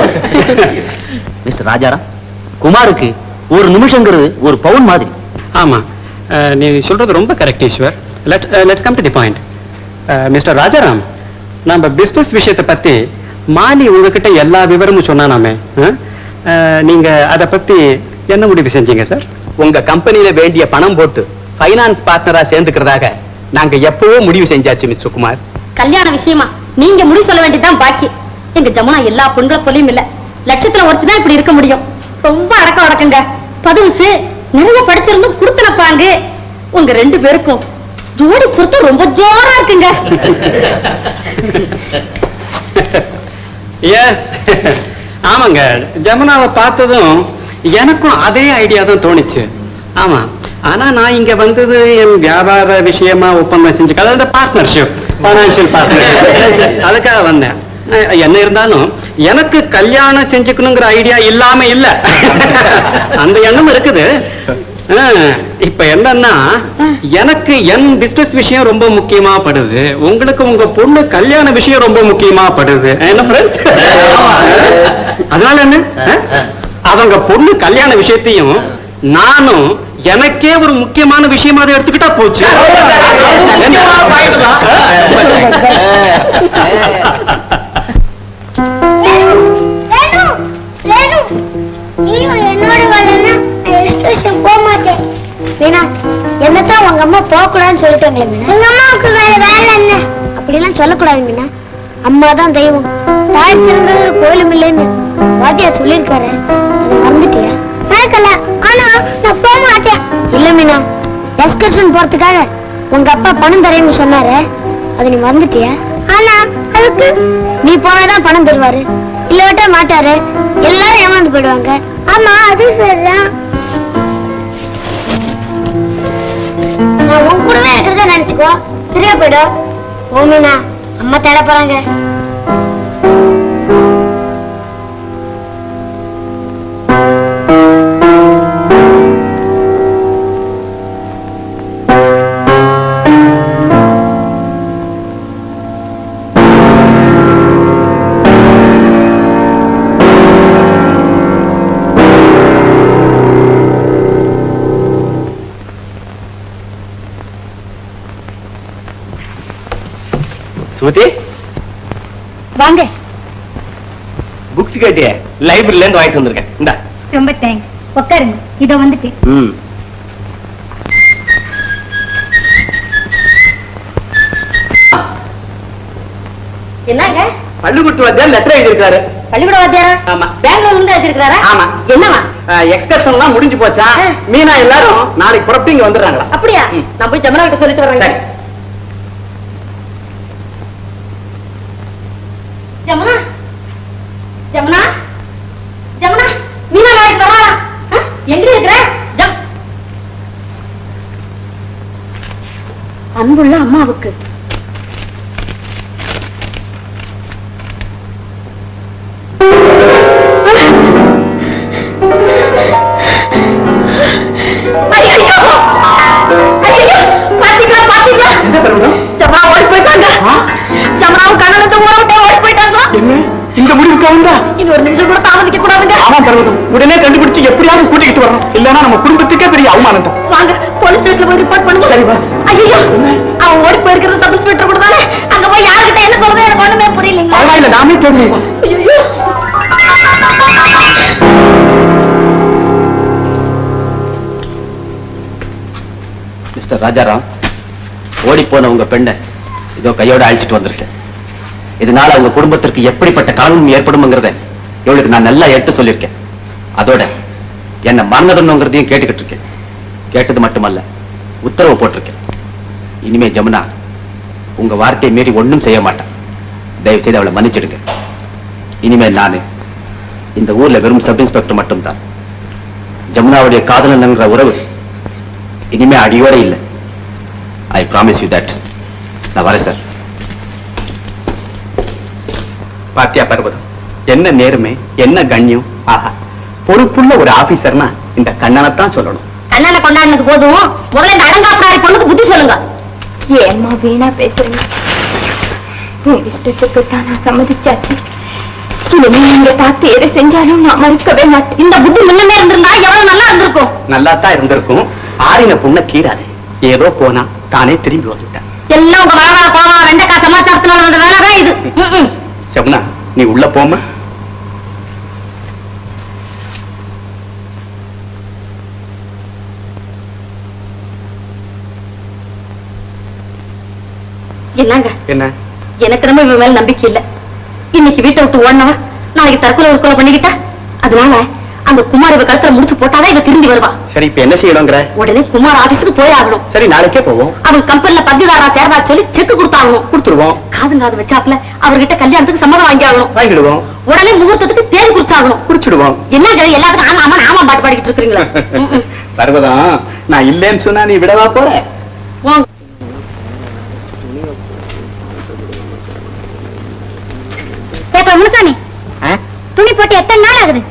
மிஸ்டர் ராஜாராம், குமாருக்கு ஒரு நிமிஷங்கிறது ஒரு பவுன் மாதிரி. ஆமா, நீ சொல்றது ரொம்ப correct Eswar. Let's come to the point. Mister Rajaram, நம்ம பிசினஸ் விஷயத்தை பத்தி மாலி உங்ககிட்ட எல்லா விவரமும் சொன்னானாமே, நீங்க அத பத்தி என்ன முடிவு செஞ்சீங்க சார்? உங்க கம்பெனியில வேண்டிய பணம் போட்டு பைனான்ஸ் பார்ட்னரா சேர்ந்துக்கிறதாக நாங்க எப்பவோ முடிவு செஞ்சாச்சு மிஸ்டர் குமார். கல்யாண விஷயமா நீங்க முடிவு சொல்ல வேண்டியதுதான் பாக்கி. எங்க ஜமுனா எல்லா பொண்களை போலையும் இல்ல, லட்சத்துல ஒருத்தி தான் இப்படி இருக்க முடியும். ரொம்ப அடக்க அடக்குங்க, பதுசு, நிறைய படிச்சிருந்தும் குடுத்தனப்பாங்க. உங்க 2 பேருக்கும் ஜோடி பொறுத்து ரொம்ப ஜோரா இருக்குங்க. எஸ், ஆமாங்க. ஜமுனாவை பார்த்ததும் எனக்கும் அதே ஐடியா தான் தோணுச்சு. ஆமா, ஆனா நான் இங்க வந்தது என் வியாபார விஷயமா ஒப்பந்தம் செஞ்சு, அதாவது பார்ட்னர்ஷிப், பைனான்சியல் பார்ட்னர்ஷிப், அதுக்காக வந்தேன். என்ன இருந்தாலும் எனக்கு கல்யாணம் செஞ்சுக்கணுங்கிற ஐடியா இல்லாம இல்ல, அந்த எண்ணம் இருக்குது. இப்ப என்னன்னா, எனக்கு என் பிசினஸ் விஷயம் ரொம்ப முக்கியமா படுது, உங்களுக்கு உங்க பொண்ணு கல்யாண விஷயம் ரொம்ப முக்கியமா படுது. என்ன ஃப்ரெண்ட்ஸ்? அதனால என்ன, அவங்க பொண்ணு கல்யாண விஷயத்தையும் நானும் எனக்கே ஒரு முக்கியமான விஷயமா அதை எடுத்துக்கிட்டா போச்சு. என்னத்தான் உங்க அம்மா போக கூடாதுன்னு சொல்லிட்டாங்களே மீனா. உங்க அம்மாவுக்கு வேற வேலை என்ன? அப்படி எல்லாம் சொல்லக்கூடாது மீனா. அம்மா தான் தெய்வம், தாய் சிறந்தது ஒரு கோயிலும் இல்லைன்னு வாத்தியார் சொல்லியிருக்காரு. அதை மறந்துட்டியா? மறக்கல, ஆனா நான் போக மாட்டேன். இல்ல மீனா, எக்ஸ்கர்ஷன் போறதுக்காக உங்க அப்பா பணம் தரேன்னு சொன்னாரு, அதை நீ மறந்துட்டியா? ஆனா அதுக்கு நீ போனாதான் பணம் தருவாரு, இல்ல மாட்டாரு, எல்லாரும் ஏமாந்து போயிடுவாங்க. ஆமா, அது சரிதான். நான் உன் கூடவே இருக்கிறத நினைச்சுக்கோ, சரியா போயிடும். ஓ மீனா, அம்மா தேட போறாங்க. சுமதி, வாங்க. புக்ஸ் கேட்டியே, லைப்ரரியில இருந்து வாங்கிட்டு வந்திருக்கேன். இந்தா. ரொம்ப தேங்க்ஸ். உட்காருங்க, இதோ வந்துட்டு. என்னங்க? பள்ளிக்கூட்டு வாத்தியார் லெட்டர் எழுதியிருக்காரு. பள்ளிக்கூட வாத்தியாரா? ஆமா. பெங்களூர்ல இருந்து எழுதிருக்காரா? ஆமா. என்னவா? எக்ஸ்கர்ஷன் எல்லாம் முடிஞ்சு போச்சா, மீனா எல்லாரும் நாளைக்கு புறப்பட்டு இங்க வந்துடுறாங்களா? அப்படியா? நான் போய் ஜமுனா கிட்ட சொல்லிட்டு வரேன். ஜமுனா, ஜமுனா, ஜமுனா, மீனா நாளைக்கு வரா? எங்க இருக்கிற? அன்புள்ள அம்மாவுக்கு ஜமுனா ஓடி போயிட்டாங்க. ஜமுனாவும் கண்ணனத்தை ஊற விட்டு ஓடி போயிட்டாங்க. என்ன இந்த முடிவுக்கு வந்தா? இன்னும் ஒரு நிமிஷம் கூட தாமதிக்க கூடாதுங்க. ஆமா பர்வதம், உடனே கண்டுபிடிச்சு எப்படியாவது கூட்டிக்கிட்டு வரணும், இல்லன்னா நம்ம குடும்பத்துக்கே பெரிய அவமானம் தான். வாங்க, போலீஸ் ஸ்டேஷன்ல போய் ரிப்போர்ட் பண்ணுங்க. சரிவா. ஐயோ, அவன் ஓடி போயிருக்கிறது சப் இன்ஸ்பெக்டர் கூட தானே. அங்க போய் யாருக்கிட்ட என்ன சொல்றது எனக்கு ஒண்ணுமே புரியலீங்களா? பரவாயில்ல, நாமே தேடுவோம். ஐயோ, மிஸ்டர் ராஜாராம், ஓடி போன உங்க பெண்ணை இதோ கையோட அழைச்சிட்டு வந்திருக்கேன். இதனால உங்க குடும்பத்திற்கு எப்படிப்பட்ட காரணம் ஏற்படும்ங்கிறத இவளுக்கு நான் நல்லா எடுத்து சொல்லியிருக்கேன். அதோட என்ன மறந்துடணுங்கிறதையும் கேட்டுக்கிட்டு இருக்கேன். கேட்டது மட்டுமல்ல, உத்தரவு போட்டிருக்கேன். இனிமே ஜமுனா உங்க வார்த்தையை மீறி ஒண்ணும் செய்ய மாட்டேன். தயவு செய்து அவளை மன்னிச்சிடுங்க. இனிமேல் நானு இந்த ஊர்ல வெறும் சப் இன்ஸ்பெக்டர் மட்டும்தான். ஜமுனாவுடைய காதலன்ங்கிற உறவு இனிமே அடியோட இல்லை. I promise you that. நான் வரேன் சார். பாத்தியா பர்வதம், என்ன நேர்மை, என்ன கண்ணியம். ஆஹா, பொறுப்புள்ள ஒரு ஆபீசர்னா இந்த கண்ணனைத்தான் சொல்லணும். கண்ணனை கொண்டாடினது போதும், முதல்ல இந்த அடங்காப்பிடாரி பொண்ணுக்கு புத்தி சொல்லுங்க. ஏம்மா வீணா பேசுறீங்க? உங்க இஷ்டத்துக்கு தான் நான் சம்மதிச்சாச்சு. இனிமே நீங்க பார்த்து எதை செஞ்சாலும் நான் மறுக்கவே மாட்டேன். இந்த புத்தி முன்னமே இருந்திருந்தா எவ்வளவு நல்லா இருந்திருக்கும். நல்லா தான் இருந்திருக்கும். ஆறின புண்ண கீராது. ஏதோ போனா தானே திரும்பி வந்துட்டான். எல்லாம் உங்க வரவா போவா வெண்டைக்காய் சமாச்சாரத்தினால வந்த வேலைதான் இது. சப்னா, நீ உள்ள போமா. என்னங்க என்ன? எனக்கு நம்ம இவன் மேல நம்பிக்கை இல்ல. இன்னைக்கு வீட்டை விட்டு ஓடினவா நாளைக்கு தற்கொலை ஒரு கொலை பண்ணிக்கிட்டா. அதனால அந்த குமார் இவ கழுத்துல முடிச்சு போட்டாதான் இவ திரும்பி வருவா. சரி, இப்ப என்ன செய்யணுங்கிற? உடனே குமார் ஆபீஸுக்கு போய் ஆகணும். சரி, நாளைக்கே போவோம். அவன் கம்பெனில பத்திதாரா சேர்றா சொல்லி செக் கொடுத்தாகணும். கொடுத்துருவோம். காது வச்சாப்ல அவர்கிட்ட கல்யாணத்துக்கு சம்மதம் வாங்கி ஆகணும். வாங்கிடுவோம். உடனே முகூர்த்தத்துக்கு தேதி குறிச்சாகணும். குடிச்சிடுவோம். என்ன எல்லாத்துக்கும் ஆமா ஆமா ஆமா பாட்டு பாடிக்கிட்டு இருக்கீங்களா? பர்வதம், நான் இல்லேன்னு சொன்னா நீ விடவா போற? முனுசாமி, துணி போட்டு எத்தனை நாள் ஆகுது?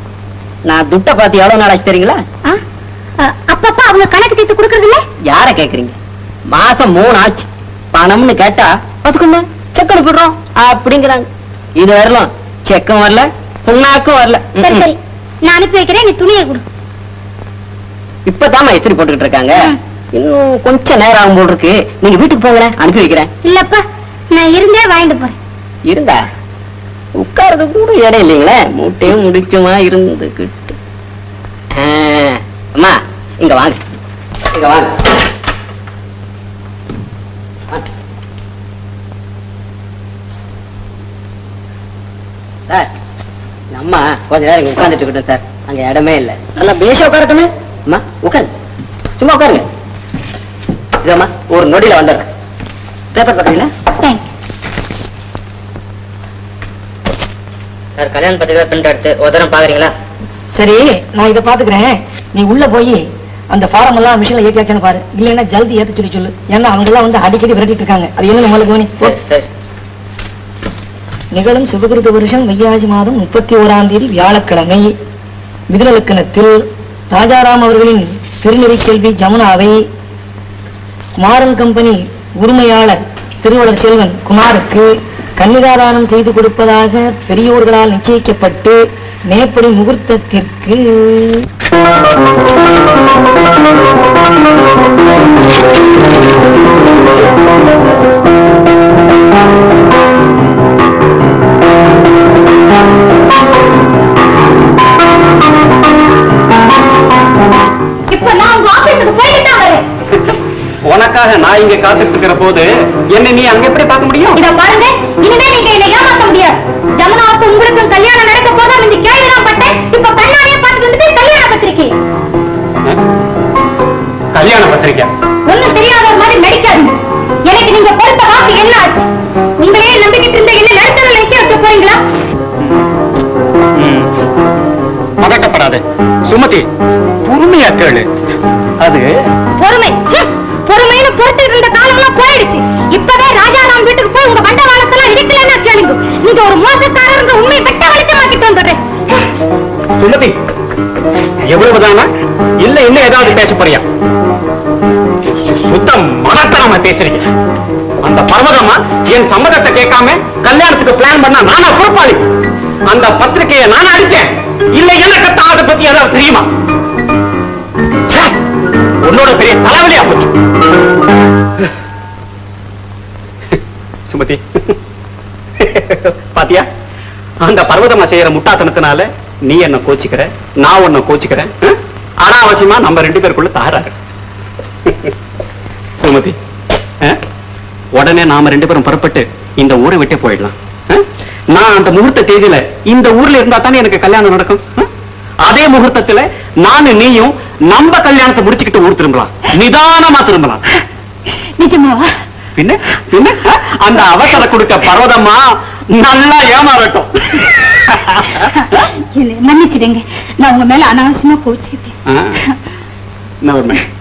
நான் துட்ட பார்த்து எவ்வளவு நாள் ஆச்சு தெரியுங்களா? அப்பப்ப அவங்க கணக்கு தீர்த்து கொடுக்கறது இல்ல. யார கேக்குறீங்க? மாசம் 3 ஆச்சு. பணம்னு கேட்டா அதுக்குள்ள செக் அனுப்பிடுறோம் அப்படிங்கிறாங்க. இது வரலாம் செக்கும் வரல, புண்ணாக்கும் வரல. சரி சரி, நான் அனுப்பி வைக்கிறேன், நீ துணியை கொடு. இப்பதான் இஸ்திரி போட்டுக்கிட்டு இருக்காங்க. இன்னும் கொஞ்சம் நேரம் ஆகும் போல் இருக்கு. நீங்க வீட்டுக்கு போங்க, அனுப்பி வைக்கிறேன். இல்லப்பா, நான் இருந்தே வாங்கிட்டு போறேன். இருந்தா உட்கார்றது கூட இடம் இல்லைங்களே. மூட்டையும் முடிச்சுமா இருந்துகிட்டு. அம்மா, இங்க வாங்க, இங்க வாங்க. சார், அம்மா கொஞ்ச நேரம் இங்க உட்கார்ந்துட்டு இருக்கட்டும் சார். அங்க இடமே இல்ல. நல்லா பேச உட்காரட்டுமே. அம்மா உட்காரு, சும்மா உட்காருங்க. இதம்மா ஒரு நொடியில வந்துடுறேன். பேப்பர் பாக்குறீங்களா? சார், கல்யாண பத்திரிகை பிரிண்ட் எடுத்து உதரம் பாக்குறீங்களா? சரி, நான் இதை பாத்துக்கிறேன். நீ உள்ள போய் அந்த ஃபார்ம் எல்லாம் மிஷின்ல ஏத்தியாச்சுன்னு பாரு. இல்லைன்னா ஜல்தி ஏத்த சொல்லு. ஏன்னா அவங்க எல்லாம் வந்து அடிக்கடி விரட்டிட்டு இருக்காங்க. அது என்ன நம்மளுக்கு கவனி. நிகழும் சுபகிருத வருஷம் வையாசி மாதம் 31ஆம் தேதி வியாழக்கிழமை மிதுன லக்கணத்தில் ராஜாராம் அவர்களின் திருநெறி செல்வி ஜமுனாவை குமாரன் கம்பெனி உரிமையாளர் திருவளர் செல்வன் குமாருக்கு கன்னிகாதானம் செய்து கொடுப்பதாக பெரியோர்களால் நிச்சயிக்கப்பட்டு மேற்படி முகூர்த்தத்திற்கு இப்ப நான் உங்க ஆபீஸுக்கு போயிட்டு தான் வரேன். உனக்காக நான் இங்க காத்துட்டு இருக்கிற போது என்ன நீ அங்க எப்படி பார்க்க முடியும்? இத பாருங்க, இனிமே நீங்க என்னை ஏமாத்த முடியாது. ஜமுனாவுக்கு உங்களுக்கும் கல்யாணம் நடக்க போதும் இந்த கேள்விதான் பட்டேன். இப்ப கண்ணாடியை பார்த்துட்டு வந்துட்டு கல்யாண பத்திரிக்கை. கல்யாண பத்திரிக்கை ஒண்ணும் தெரியாத ஒரு மாதிரி நடிக்காதீங்க. எனக்கு நீங்க கொடுத்த வாக்கு என்ன ஆச்சு? உங்களையே நம்பிக்கிட்டு இருந்த என்ன நிலத்துல நிக்க வைக்க போறீங்களா? பதட்டப்படாது சுமதி, பொறுமையா கேளு. அது பொறுமை பொறுமைன்னு பொறுத்துட்டு இருந்த காலம்லாம் போயிடுச்சு. இப்பவே ராஜாராம் வீட்டுக்கு போய் உங்க வண்டவாளத்தெல்லாம் இருக்கலன்னா கேளுங்க. நீங்க ஒரு மோசக்காரங்க உண்மை வெட்ட வெளிச்சமாக்கிட்டு வந்துடுறேன். சுமதி, எவ்வளவுதானா இல்ல இன்னும் ஏதாவது பேச போறியா? சுத்தம் மனத்தனமா பேசுறீங்க. அந்த பர்வதமா என் சம்மதத்தை கேட்காம கல்யாணத்துக்கு பிளான் பண்ணா நானா பொறுப்பாளி? அந்த பத்திரிகையை நானா அடிச்சேன்? இல்ல எனக்கு தான் அதை பத்தி ஏதாவது தெரியுமா? உன்னோட பெரிய தலைவலியா போச்சு. சுமதி, பாத்தியா அந்த பர்வதமா செய்யற முட்டாத்தனத்தினால நீ என்ன கோச்சிக்கிற, நான் உன்னை கோச்சிக்கிறேன். அனாவசியமா நம்ம 2 பேருக்குள்ள தகராறு. சுமதி, உடனே நாம 2 பேரும் புறப்பட்டு இந்த ஊரை விட்டே போயிடலாம். நான் அந்த முகூர்த்த தேதியில இந்த ஊர்ல இருந்தா தானே எனக்கு கல்யாணம் நடக்கும். அதே முகூர்த்தத்துல நானும் நீயும் நம்ம கல்யாணத்தை முடிச்சுக்கிட்டு ஊர் திரும்பலாம். நிதானமா திரும்பலாம். நிஜமாவா? பின்ன பின்ன அந்த அவசர கொடுக்க பர்வதமா நல்லா ஏமாறட்டும். மன்னிச்சிடுங்க, நான் உங்க மேல அனாவசியமா கோச்சிட்டேன்.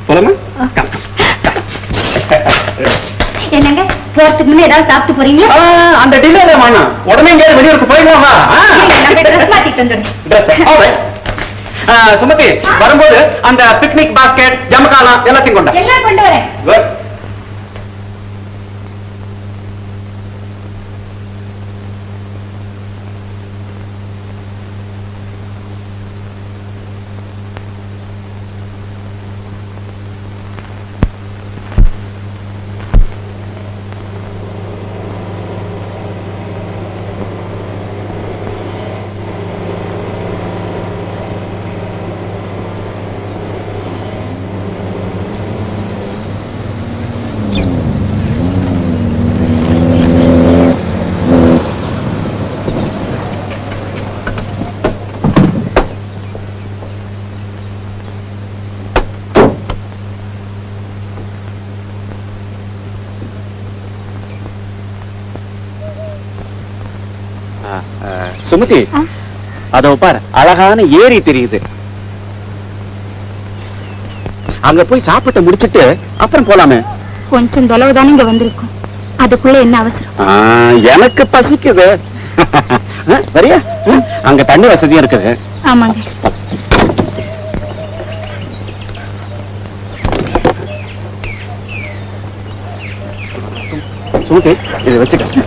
போலாமா? என்னங்க போறதுக்கு முன்ன ஏதாவது சாப்பிட்டு போறீங்களா? அந்த டிலே தான் வேணாம், உடனே எங்கேயாவது வெளியூருக்கு போயிடலாமா? ட்ரெஸ் மாத்திட்டு வந்துடுறேன். சுமதி, வரும்போது அந்த பிக்னிக் பாஸ்கெட், ஜமக்காலம் எல்லாத்தையும் கொண்டா. எல்லாம் கொண்டு வரேன். Good. சுமதி, அதோ பார், அழகான ஏரி தெரியுது. அங்க போய் சாப்பிட்டு முடிச்சிட்டு அப்புறம் போலாமே. கொஞ்சம் தொலைவு தானே இங்க வந்திருக்கும், அதுக்குள்ள என்ன அவசரம்? எனக்கு பசிக்குது. சரியா? அங்க தண்ணி வசதியும் இருக்குது. ஆமாங்க. சுமதி, இதை வச்சுக்க.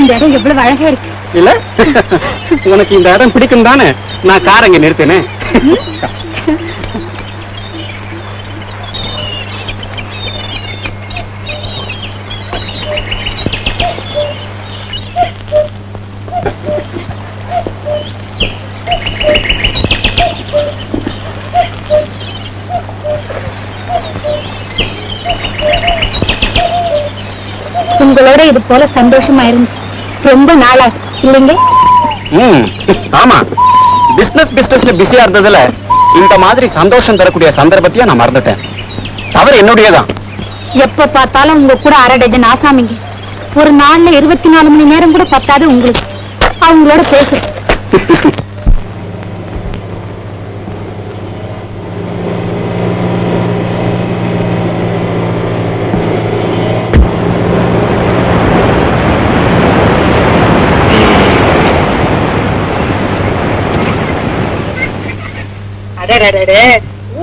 இந்த இடம் எவ்வளவு அழகா இருக்கு இல்ல? உனக்கு இந்த இடம் பிடிக்கும் தானே நான் கார் அங்க நிறுத்தினேன். உங்களோட இது போல சந்தோஷமா இருந்து ரொம்ப நாளா இல்லைங்க? ஆமா, பிசினஸ்ல பிஸியா இருந்ததுல இந்த மாதிரி சந்தோஷம் தரக்கூடிய சந்தர்ப்பத்தையும் நான் மறந்துட்டேன். தவறு என்னுடையதான். எப்ப பார்த்தாலும் உங்க கூட அரை டஜன் ஆசாமிங்க. ஒரு நாள்ல 24 மணி நேரம் கூட பத்தாது உங்களுக்கு அவங்களோட பேச.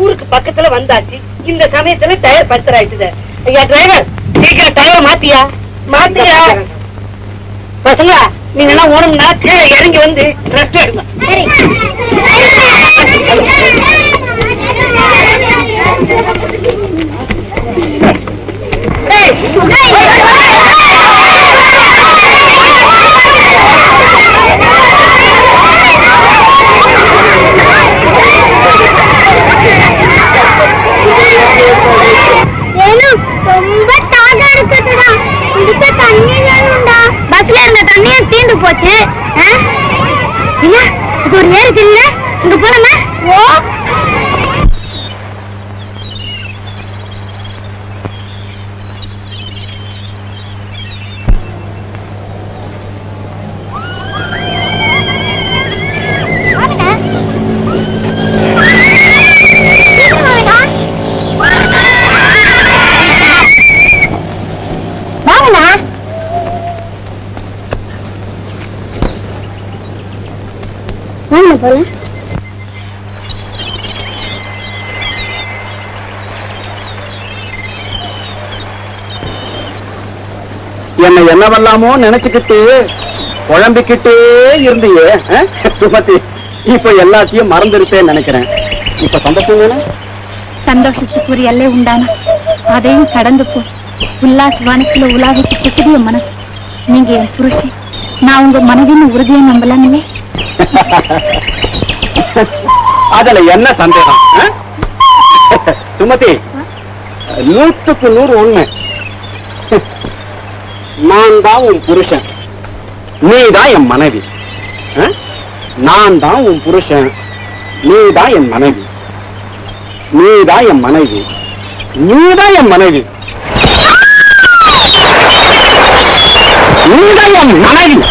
ஊருக்கு பக்கத்துல வந்தாச்சு, இந்த சமயத்துல டயர் பஞ்சர் ஆயிடுச்சு. ஐயா டிரைவர், சீக்கிரம் டயர் மாத்தியா பசங்களா, நீங்க எல்லாம் ஓடும்னா கீழே இறங்கி வந்து ரெஸ்ட் எடுங்க. ரொம்ப தாகம் இருக்குதுடா, குடிக்க தண்ணி வேணும்டா. பஸ்ல இருந்த தண்ணியும் தீந்து போச்சு. இது ஒரு ஏரி இல்ல, இங்க போனோமா? ஓ, என்ன என்னவெல்லாமோ நினைச்சுக்கிட்டு குழம்பிக்கிட்டே இருந்தியே சுமதி, இப்ப எல்லாத்தையும் மறந்துருப்பேன்னு நினைக்கிறேன். இப்ப சந்தோஷம் சந்தோஷத்துக்கு ஒரு எல்லை உண்டானா அதையும் கடந்து போ. உல்லாச வானத்துல உலாவிக்கு செக்குது என் மனசு. நீங்க என் புருஷன், நான் உங்க மனைவின்னு உறுதியை நம்பலாம் இல்லையே. அதுல என்ன சந்தேகம் சுமதி? 100க்கு 100 உண்மை. நான் தான் உன் புருஷன், நீ தான் என் மனைவி. நான் தான் உன் புருஷன், நீ தான் என் மனைவி. நீ தான் என் மனைவி, நீ தான் என் மனைவி, நீ தான் என் மனைவி.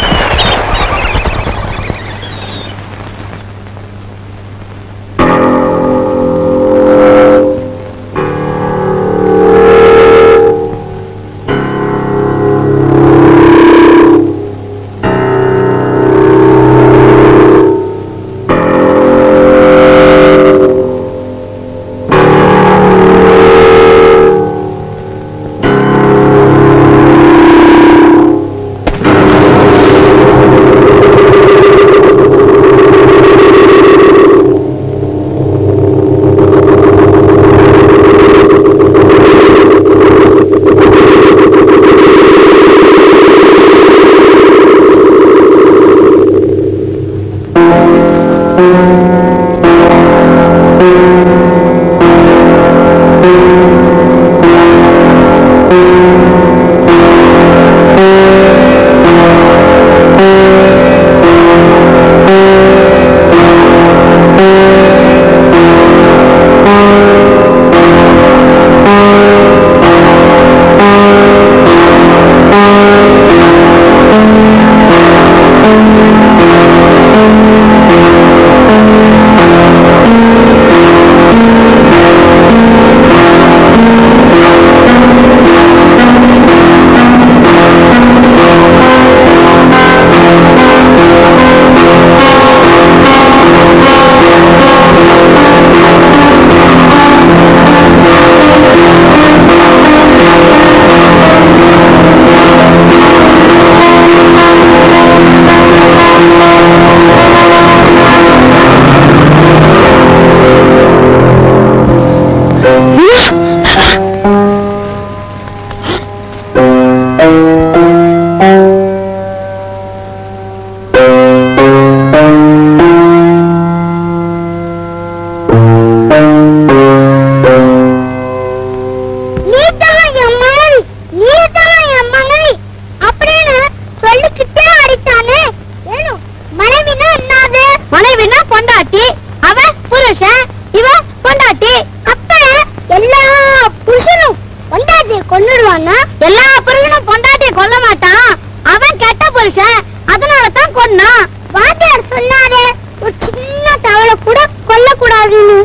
எல்லா புருஷனும் பொண்டாட்டிய கொல்ல மாட்டான், அவன் கெட்ட புருஷன், அதனாலதான் கொன்னான். வாத்தியார் சொன்னாரு ஒரு சின்ன தவளை கூட கொல்ல கூடாதுன்னு.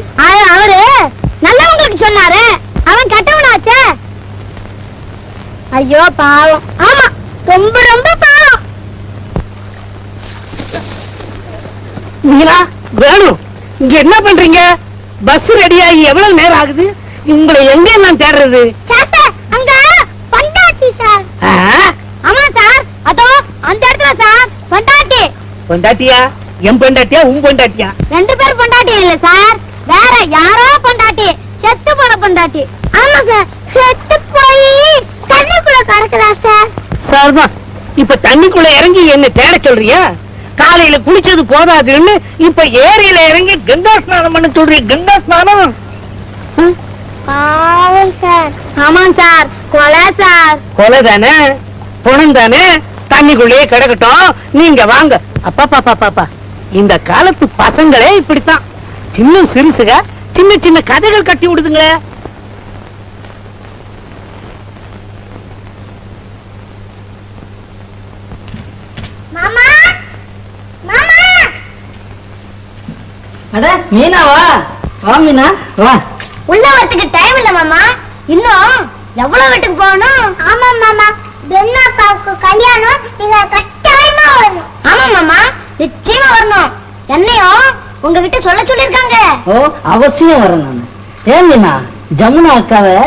அவரு நல்லவங்களுக்கு சொன்னாரு, அவன் கெட்டவனாச்சே. ஐயோ பாவம். ஆமா, ரொம்ப ரொம்ப பாவம். மீனா, வேணும், இங்க என்ன பண்றீங்க? பஸ் ரெடியாகி எவ்வளவு நேரம் ஆகுது? உங்களை எங்க எல்லாம் தேடுறது? அங்க பொண்டாட்டி சார். ஆமா சார், அதோ அந்த இடத்துல சார் பொண்டாட்டி. பொண்டாட்டியா? என் பொண்டாட்டியா உன் பொண்டாட்டியா? ரெண்டு பேரும் பொண்டாட்டி இல்ல சார், வேற யாரோ பொண்டாட்டி, செத்து போன பொண்டாட்டி. ஆமா சார், செத்து போய் தண்ணிக்குள்ள கிடக்குதா சார். சார்தான், இப்ப தண்ணிக்குள்ள இறங்கி என்ன தேட சொல்றியா? காலையில குளிச்சது போதாதுன்னு இப்ப ஏரியில இறங்கி கங்கா ஸ்நானம் பண்ண சொல்றீ. கங்கா ஸ்நானம் பாவம் சார். ஆமாம் சார், கொலை சார். கொலை தானே, பணம் தானே, தண்ணிக்குள்ளேயே கிடக்கட்டும். நீங்க வாங்க. அப்பா பாப்பா பாப்பா, இந்த காலத்து பசங்களே இப்படித்தான், சின்ன சிறுசுக சின்ன சின்ன கதைகள் கட்டி விடுதுங்களே. மாமா, மாமா. அட மீனாவா? வா மீனா, வா. உள்ள வரதுக்கு டைம் இல்ல மாமா, இன்னும் எவ்வளவு வீட்டுக்கு போகணும்? ஆமா மாமா, பெண்ணாப்பாவுக்கு கல்யாணம், நீங்க கட்டாயமா வரணும். ஆமா மாமா, நிச்சயமா வரணும். என்னையும் உங்ககிட்ட சொல்ல சொல்லிருக்காங்க. ஓ, அவசியம் வரணும். ஏன் மீனா, ஜமுனா அக்காவை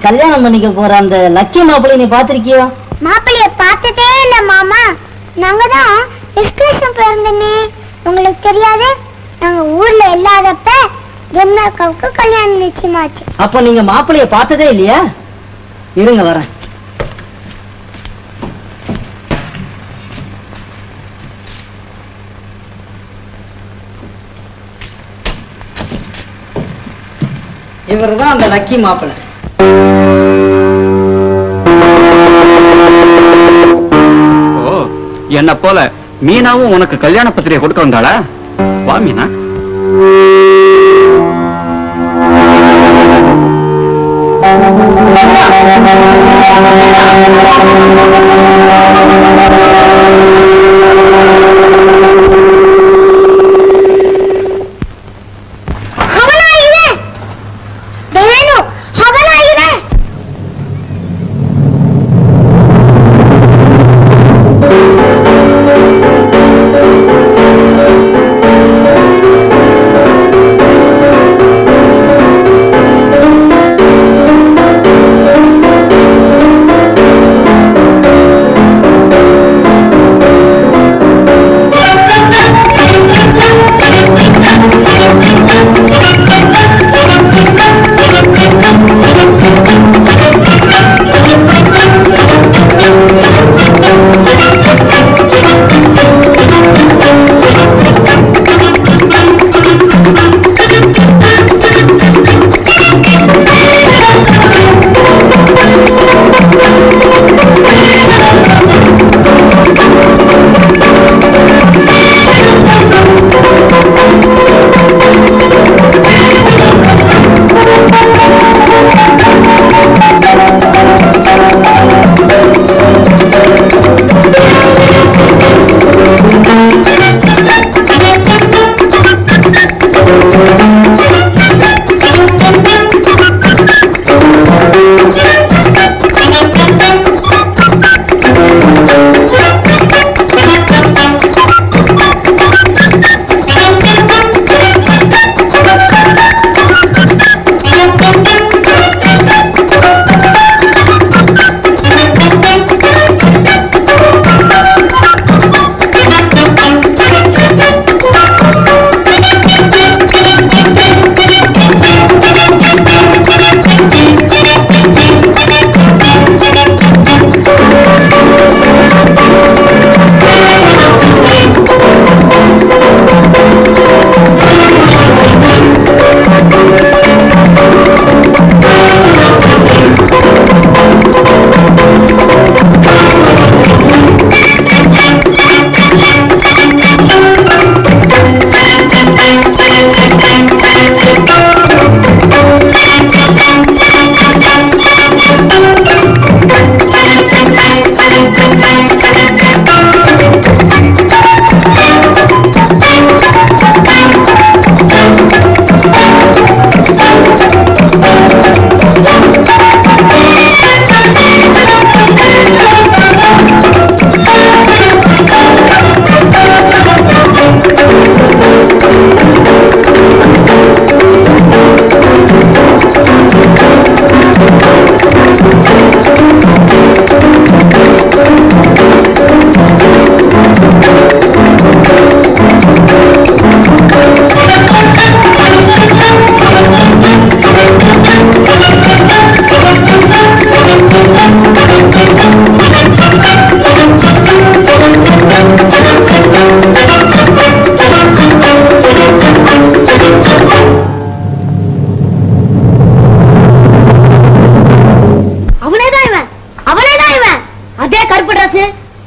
கல்யாணம் பண்ணிக்க போற அந்த லக்கி மாப்பிள்ளை நீ பாத்திருக்கியோ? மாப்பிள்ளைய பார்த்ததே இல்ல மாமா, நாங்க தான் எக்ஸ்கர்ஷன் போயிருந்தோமே, உங்களுக்கு தெரியாது? நாங்க ஊர்ல இல்லாதப்ப ஜமுனாக்காவுக்கு கல்யாணம் நிச்சயமாச்சு. அப்ப நீங்க மாப்பிள்ளைய பார்த்ததே இல்லையா? இருங்க வரேன். இவர்தான் அந்த லக்கி மாப்பிள்ளை. என்ன போல மீனாவும் உனக்கு கல்யாண பத்திரிகை கொடுக்க வந்தாளா? வா மீனா.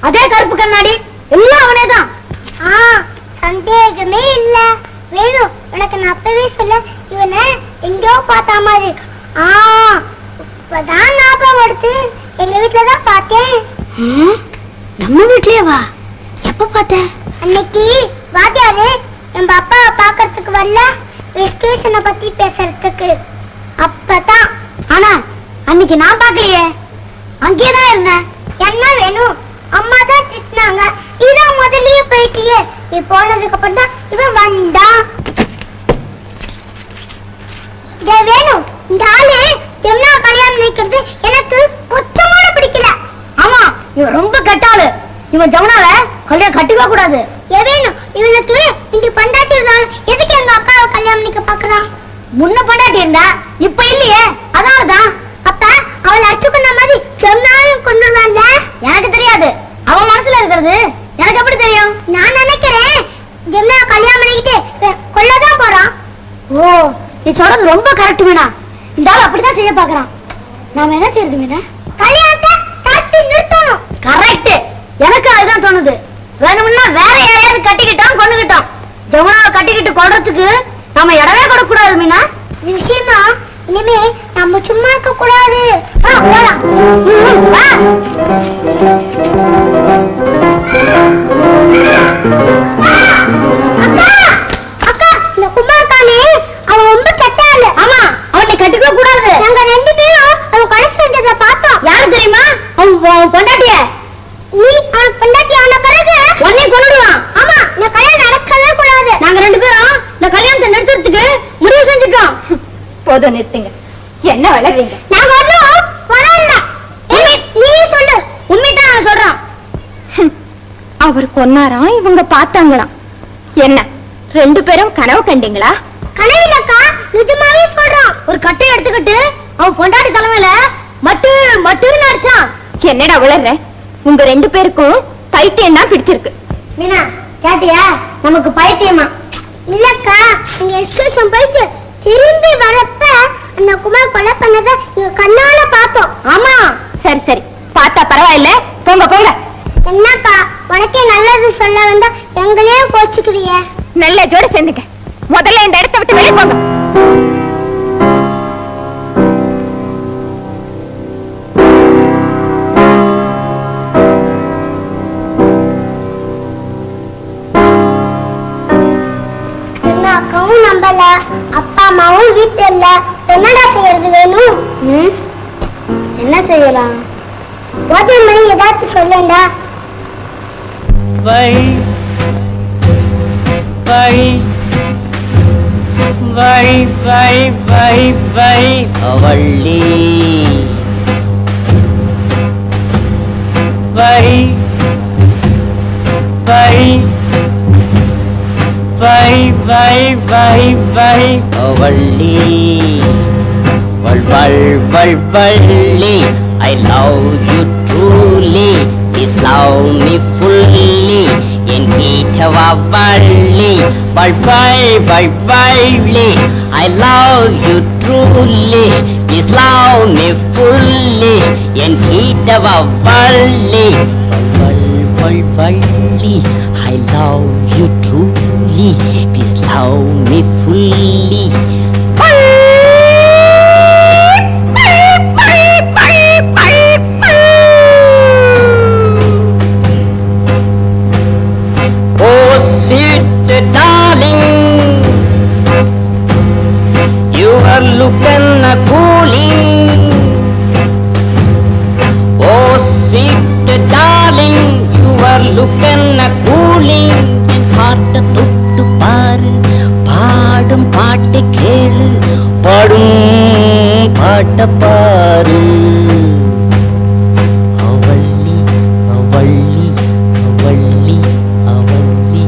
அதே கருப்பு கண்ணாடி எல்லாம் அவனேதான். சந்தேகமே இல்ல. வேணும் உனக்கு நான் அப்பவே சொல்ல, இவனை எங்கோ பார்த்தா மாதிரி. இப்பதான் ஞாபகம் எடுத்து எங்க வீட்டுலதான் பார்த்தேன். நம்ம வீட்லயே வா? எப்ப பார்த்த? அன்னைக்கு வாத்தியாரு எங்க அப்பாவை பாக்குறதுக்கு வரல, எஜுகேஷனை பத்தி பேசுறதுக்கு. அப்பதான். ஆனா அன்னைக்கு நான் பாக்கலையே, அங்கேதான் இருந்தேன். என்ன வேணும்? அம்மா தான் திட்டினாங்க. இதான் முதல்லயே போயிட்டியே. நீ போனதுக்கு அப்புறம் தான் இவன் வந்தான். வேணும் இந்த ஆளு ஜெம்னா கல்யாணம் நிக்கிறது எனக்கு கொஞ்சமா பிடிக்கல. ஆமா, இவன் ரொம்ப கெட்டாளு. இவன் ஜமுனாவை கல்யாணம் கட்டிக்க கூடாது. வேணும் இவனுக்கு இந்த பண்டாட்டி இருந்தாலும் எதுக்கு எங்க அக்காவை கல்யாணம் நிக்க பாக்குறான்? முன்ன பண்டாட்டி இருந்தா இப்ப இல்லையே, அதனாலதான். அப்ப அவளை அச்சுக்குன மாதிரி ஜமுனாவையும் கொண்டுருவான்ல. எனக்கு தெரியாது, அவன் மனசுல இருக்கிறது எனக்கு எப்படி தெரியும்? நான் நினைக்கிறேன் ஜமுனா கல்யாணம் பண்ணிக்கிட்டு கொல்லதான் போறான். ஓ, நீ சொல்றது ரொம்ப கரெக்ட் மீனா. இந்த ஆள் அப்படிதான் செய்ய பாக்குறான். நாம என்ன செய்யறது மீனா? கல்யாணத்தை தட்டி நிறுத்தணும். கரெக்ட், எனக்கு அதுதான் தோணுது. வேணும்னா வேற யாரையாவது கட்டிக்கிட்டோம் கொண்டுகிட்டோம். ஜமுனாவை கட்டிக்கிட்டு கொள்றதுக்கு நம்ம இடமே கொடுக்க கூடாது மீனா. இது விஷயமா இனிமே நம்ம சும்மா இருக்க கூடாது. அக்கா, இந்த குமார் தானே, அவன் ரொம்ப கெட்டாள். ஆமா, அவனை கட்டிக்க கூடாது. நாங்க 2 பேரும் அவன் கொலை செஞ்சதை பார்த்தோம். யாரு தெரியுமா? அவன் பொண்டாட்டிய. நீ அவன் பொண்டாட்டி ஆன பிறகு உன்னை கொன்னுடுவான். ஆமா, இந்த கல்யாணம் நடக்கவே கூடாது. நாங்க 2 பேரும் இந்த கல்யாணத்தை நிறுத்துறதுக்கு முடிவு செஞ்சுட்டோம். போதும், நிறுத்துங்க. என்ன வளர்றீங்க? நாங்க ஒண்ணும் வரல. நீ சொல்லு. உண்மைதான் நான் சொல்றேன். அவர் கொன்னாராம், இவங்க பார்த்தாங்களாம். என்ன 2 பேரும் கனவு கண்டீங்களா? கனவிலக்கா, நிஜமாவே சொல்றான். ஒரு கட்டை எடுத்துக்கிட்டு அவன் பொண்டாட்டி தலைமையில மட்டு மட்டுன்னு அடிச்சான். என்னடா வளர்ற? உங்க 2 பேருக்கும் பைத்தியம் தான் பிடிச்சிருக்கு. மீனா, கேட்டியா? நமக்கு பைத்தியமா? இல்லக்கா, நீங்க எக்ஸ்கியூஷன் போயிட்டு திரும்பி வரப்ப அந்த குமார் கொலை பண்ணதை நீங்க கண்ணால பார்த்தோம். ஆமா, சரி சரி, பார்த்தா பரவாயில்ல. போங்க போங்க. என்னக்கா, உனக்கே நல்லது சொல்ல வந்தா எங்களையே கோச்சுக்கிறிய. நல்ல ஜோட சேர்ந்துங்க. முதல்ல இந்த இடத்தை விட்டு வெளியே போங்க. அக்காவும் நம்பல, அப்பா அம்மாவும் வீட்டு இல்ல. என்னடா செய்யறது? வேணும். என்ன செய்யலாம்? போதிய மணி ஏதாச்சும் சொல்லேண்டா. வை வை வை வை வை வை அவள்ளி வை வை வை வை வை வை அவள்ளி வள் வள் வள் Valli. I love you truly, please love me fully. N கீட்டவா Valli Van why why Valli. I love you truly, please love me fully. N கீட்டவா Valli Van Van Valli. I love you truly, please love me fully. Oh, sweet darling, you are looking a cooling. Oh, sweet darling, you are looking a cooling. என் பாட்டை தொட்டு பாரு, பாடும் பாட்டை கேளு, பாடும் பாட்டை பாரு. அவள்ளி அவள்ளி அவள்ளி அவள்ளி.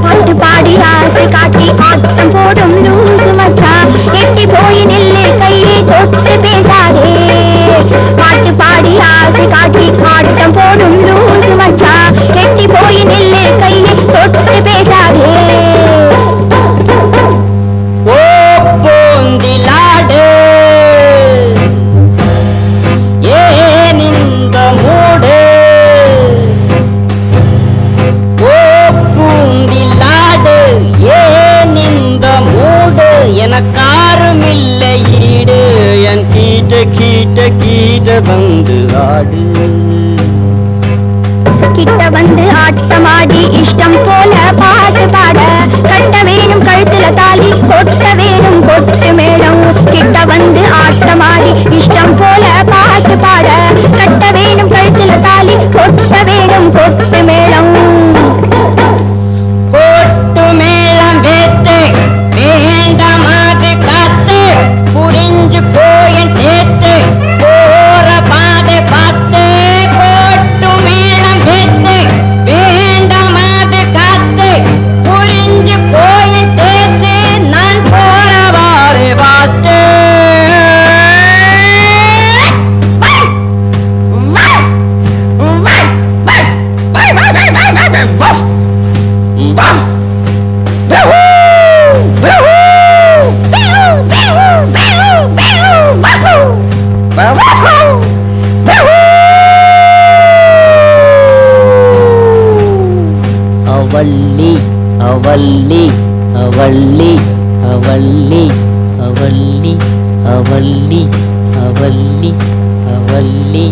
பாட்டு பாடி ஆசை காட்டி ஆட்டம் போடும் லூசு மச்சான். எட்டி போய் நில்லு, கையை தொட்டு பேசாதே. பாட்டு பாடி ஆசை காட்டி ஆட்டம் போடும் லூசு மச்சான். எட்டி போய் நில்லு, கையை தொட்டு பேசாதே. ஓ போந்திலாடு, ஏன் இந்த மூடு? ஓ பூந்திலாடு, ஏன் இந்த மூடு? எனக்காரும் இல்லை ஈடு, என் கீட்ட கீட்ட கீட்ட வந்து ஆடு. கிட்ட வந்து ஆட்டமாடி இஷ்டம் போல பாட்டு பாட. கட்ட வேணும் கழுத்துல தாலி, கொட்ட வேணும் கொட்டு மேளம். கிட்ட வந்து ஆட்டமாடி இஷ்டம் போல பாட்டு பாட. கட்ட வேணும் கழுத்துல தாலி, கொட்ட வேணும் கொட்டு மேளம். கொட்டு மேளம் வேத்து வேண்டாமாது காத்து, புரிஞ்சு போயன் சேர்த்து போற பாதை பார்த்து. கொட்டு மேளம் வேத்து வேண்டாமாது காத்து, புரிஞ்சு போயன் சேர்த்து நான் போற அவல்லி அவல்லி அவல்லி அவல்லி அவல்லி அவல்லி அவல்லி.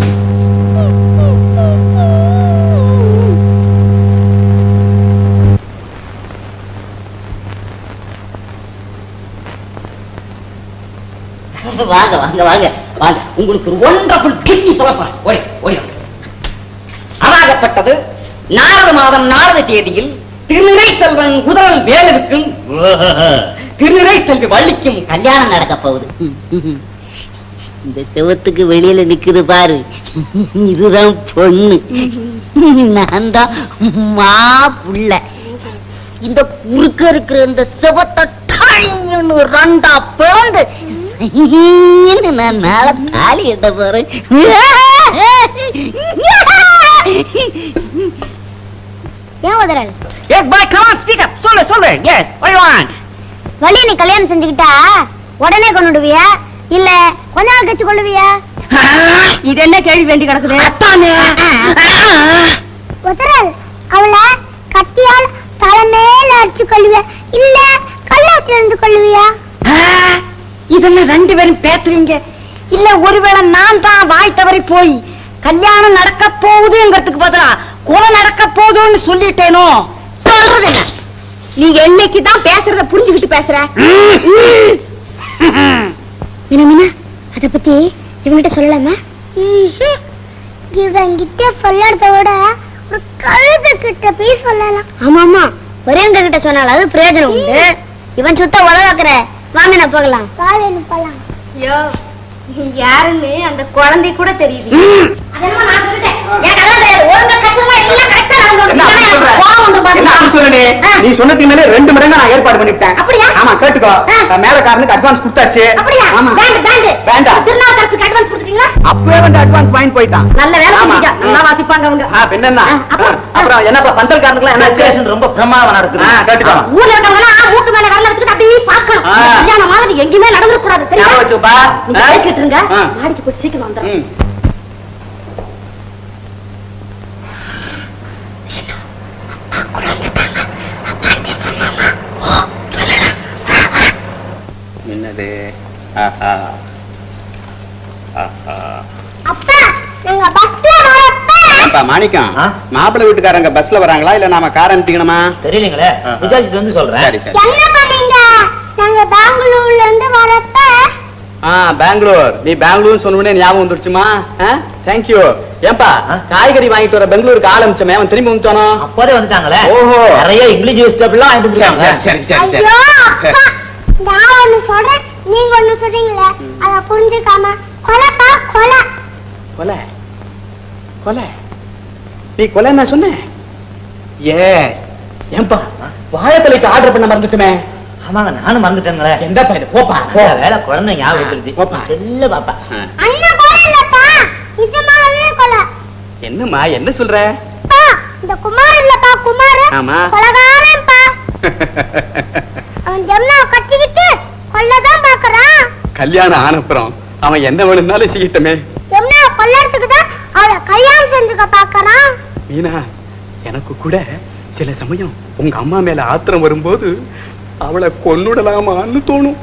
வாங்க வாங்க வாங்க வாங்க, உங்களுக்கு ஒரு ஒன்றபுள் கிட்னி சொல்லப்போறேன். ஓடி ஓடி. அதாகப்பட்டது நாரத மாதம் நாரத தேதியில் திருநிறை செல்வன் குதிரல் வேலுக்கும் திருநிறை செல்வி வள்ளிக்கும் கல்யாணம் நடக்க போகுது. இந்த செவத்துக்கு வெளியில நிக்குது பாரு, இதுதான் பொண்ணு. நான் தான் மாப்புள்ள. இந்த குறுக்க இருக்கிற இந்த செவத்தை ரெண்டா பிளந்து நான் மேல தாலி கட்ட போறேன். ஏன் உதறல்? Yes, boy, come on, speak up. சொல்லு. Yes, what do you want? வள்ளியை நீ கல்யாணம் செஞ்சுக்கிட்டா உடனே கொண்டுடுவியா இல்ல கொஞ்ச நாள் கழிச்சு கொள்ளுவியா? இது என்ன கேள்வி வேண்டி கிடக்குது? உதறல், அவளை கத்தியால் தலை மேல அடிச்சு கொள்ளுவியா இல்ல கல்லாத்துல இருந்து கொள்ளுவியா? இதெல்லாம் ரெண்டு பேரும் பேசுறீங்க. இல்ல ஒருவேளை நான் தான் வாய் தவறி போய் கல்யாணம் நடக்க போகுதுங்கிறதுக்கு பதிலா கொலை நடக்க போகுதுன்னு சொல்லிட்டேனோ? சொல்றது என்ன? நீ என்னைக்குதான் பேசுறத புரிஞ்சுக்கிட்டு பேசுற? மீனா, அத பத்தி இவங்கிட்ட சொல்லலாமா? இவங்கிட்ட சொல்லறத விட ஒரு கழுத கிட்ட போய் சொல்லலாம். ஆமா, ஒரேங்க கிட்ட சொன்னால அது பிரயோஜனம் உண்டு. இவன் சுத்த உலகாக்குற. வாங்க நான் போகலாம். போலாம். ஐயோ, நீ யாருன்னு அந்த குழந்தை கூட தெரியுது. அதெல்லாம் நான் சொல்லிட்டேன். ஏன் கதை தெரியாது? ஒழுங்கா கட்டமா எல்லாம் கரெக்டா நீ சொன்னதுக்கு மேலே 2 மடங்கு நான் ஏற்பாடு பண்ணிட்டேன். அப்படியா? ஆமா, கேட்டுக்கோ. மேலக்காரனுக்கு அட்வான்ஸ் கொடுத்தாச்சு. அப்படியா? ஆமா. வேண்டாம். திருநாவுக்கரசுக்கு அட்வான்ஸ் கொடுத்தீங்களா? அப்பவே வந்து அட்வான்ஸ் வாங்கி போயிட்டான். நல்ல வேலை செஞ்சீங்க. நல்லா வாசிப்பாங்க அவங்க. பின்ன அப்புறம் என்னப்பா பந்தல்காரனுக்குலாம் என்ன ரொம்ப பிரமாதம் நடக்குது. கேட்டுக்கோ. ஊர்ல இருக்கவங்க மூக்கு மேல வரல வச்சுட்டு அப்படியே பார்க்கணும். கல்யாணம் மாதிரி எங்கேயுமே நடந்துட கூடாது. ஞாபகம் வச்சுப்பா. பேசிட்டு இருங்க. நாளைக்கு போய் சீக்கிரம் வந்துடும். என்னது? அப்பா, நாங்க பஸ்ல வரப்ப மாணிக்கம், மாப்பிள்ளை வீட்டுக்காரங்க பஸ்ல வராங்களா இல்ல நாம கார் அனுப்பிக்கணுமா? தெரியலீங்களே, விசாரிச்சுட்டு வந்து சொல்றேன். சரி சரி. என்ன பண்ணீங்க? நாங்க பெங்களூர்ல இருந்து வரப்ப. பெங்களூர். நீ பெங்களூர் சொன்ன உடனே ஞாபகம் வந்துருச்சுமா? தேங்க்யூ. ஏன்பா காய்கறி வாங்கிட்டு வர பெங்களூருக்கு ஆரம்பிச்சமே அவன் திரும்பி வந்துட்டானோ? அப்போதே வந்துட்டாங்களே. ஓஹோ, நிறைய இங்கிலீஷ் வெஜிடபிள்லாம் வாங்கிட்டு வந்துருக்காங்க. சரி சரி சரி. ஐயோ அப்பா, நான் ஒண்ணு சொல்றேன், நீங்க ஒண்ணு சொல்றீங்களே, அத புரிஞ்சுக்காம கொலைப்பா கொலை. கொலை கொலை? நீ கொலை என்ன சொன்ன? எஸ். ஏன்பா வாழைப்பலைக்கு ஆர்டர் பண்ண மறந்துட்டுமே. ஆமாங்க, நானும் மறந்துட்டேங்களே. எந்தப்பா இது? போப்பா வேலை குழந்தை ஞாபகம் வந்துருச்சு. போப்பா. இல்ல பாப்பா. அண்ணன் கொலை இல்லப்பா, நிஜமாவே கொலை. என்னம்மா என்ன சொல்ற? இந்த குமார் இல்லப்பா, குமார் ஆமா. கொலைகாரன்பா. அவன் ஜம்னாவை கட்டிக்கிட்டு கொல்லதான் பாக்குறான். கல்யாணம் ஆனப்புறம் அவன் என்ன வேணும்னாலும் செய்யட்டுமே. ஜம்னாவை கொல்லறதுக்கு தான் அவளை கல்யாணம் செஞ்சுக்க பாக்குறான். மீனா, எனக்கு கூட சில சமயம் உங்க அம்மா மேல ஆத்திரம் வரும்போது அவளை கொன்னுடலாமான்னு தோணும்.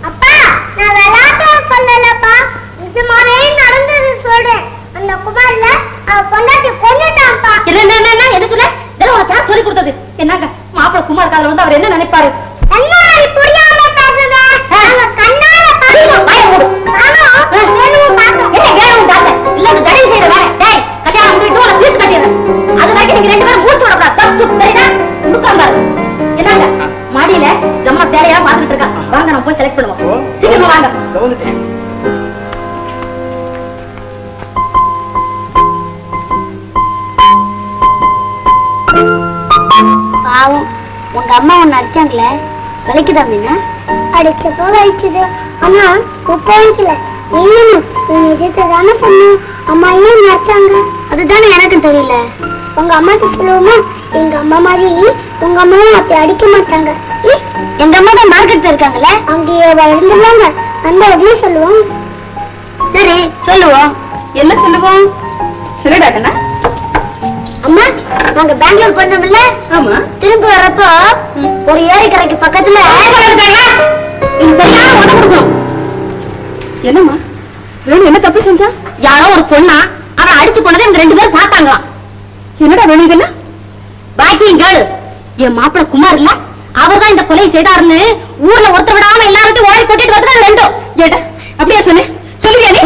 அப்பா, நான் விளையாட்டா சொல்லலப்பா, நிஜமாவே நடந்தது சொல்றேன். அந்த குமார்ல அவ பொண்டாட்டி கொன்னுட்டான்ப்பா. என்ன சொல்ல? இதெல்லாம் உனக்கு யார் சொல்லி கொடுத்தது? என்னங்க மாப்பிள்ளை குமார் காதல வந்து அவர் என்ன நினைப்பாரு? என்ன நீ புரியாம பேசுற? நாங்க கண்ணால பாத்தோம். இல்ல அந்த தடை செய்யற வேலை. டேய், கல்யாணம் முடிட்டு உன வீட்டு கட்டிடுறேன். அது வரைக்கும் நீங்க 2 பேரும் மூச்சு விடக்கூடாது. தப்பு தெரியுதா? முடுக்காம பாரு. என்னங்க மாடியில ஜம்மா சேலையெல்லாம் பாத்துட்டு இருக்கா. வாங்க நம்ம போய் செலக்ட் பண்ணுவோம். சீக்கிரமா வாங்க. பாவம், உங்க அம்மா உன்னை அடிச்சாங்களே, வலிக்குதா மீனா? அடிச்சப்போ வலிச்சது, ஆனா உப்ப வலிக்கல. இன்னும் நீ நிஜத்தை தானே சொன்ன, அம்மா ஏன் அடிச்சாங்க? அதுதானே எனக்கு தெரியல. உங்க அம்மாக்கு சொல்லுவோமா? எங்க அம்மா மாதிரி உங்க அம்மாவும் அப்படி அடிக்க மாட்டாங்க. எங்க அம்மா தான் மார்க்கெட்ல இருக்காங்களே, அங்கேயே இருந்துருவாங்க. அந்த உடனே சொல்லுவோம். சரி சொல்லுவோம். என்ன சொல்லுவோம்? சொல்லுடா கண்ணா. அம்மா, நாங்க பெங்களூர் பண்ணோம்ல, ஆமா. திரும்பி வர்றப்போ ஒரு ஏரிக்கரைக்கு பக்கத்துல என்னம்மா வேணு என்ன தப்பு செஞ்சா? யாரோ ஒரு பொண்ணா அவன் அடிச்சு போனதை இவங்க 2 பேரும் பார்த்தாங்களாம். என்னடா வேணு இதெல்லாம்? பாக்கியும் கேளு. என் மாப்பிள குமார் இல்ல, அவர்தான் இந்த கொலை செய்தாருன்னு ஊர்ல ஒருத்தர் விடாம எல்லார்கிட்டும் ஓடி கொட்டிட்டு வந்து 2. ஏட்டா அப்படியே சொன்னேன். சொல்லுவியா நீ?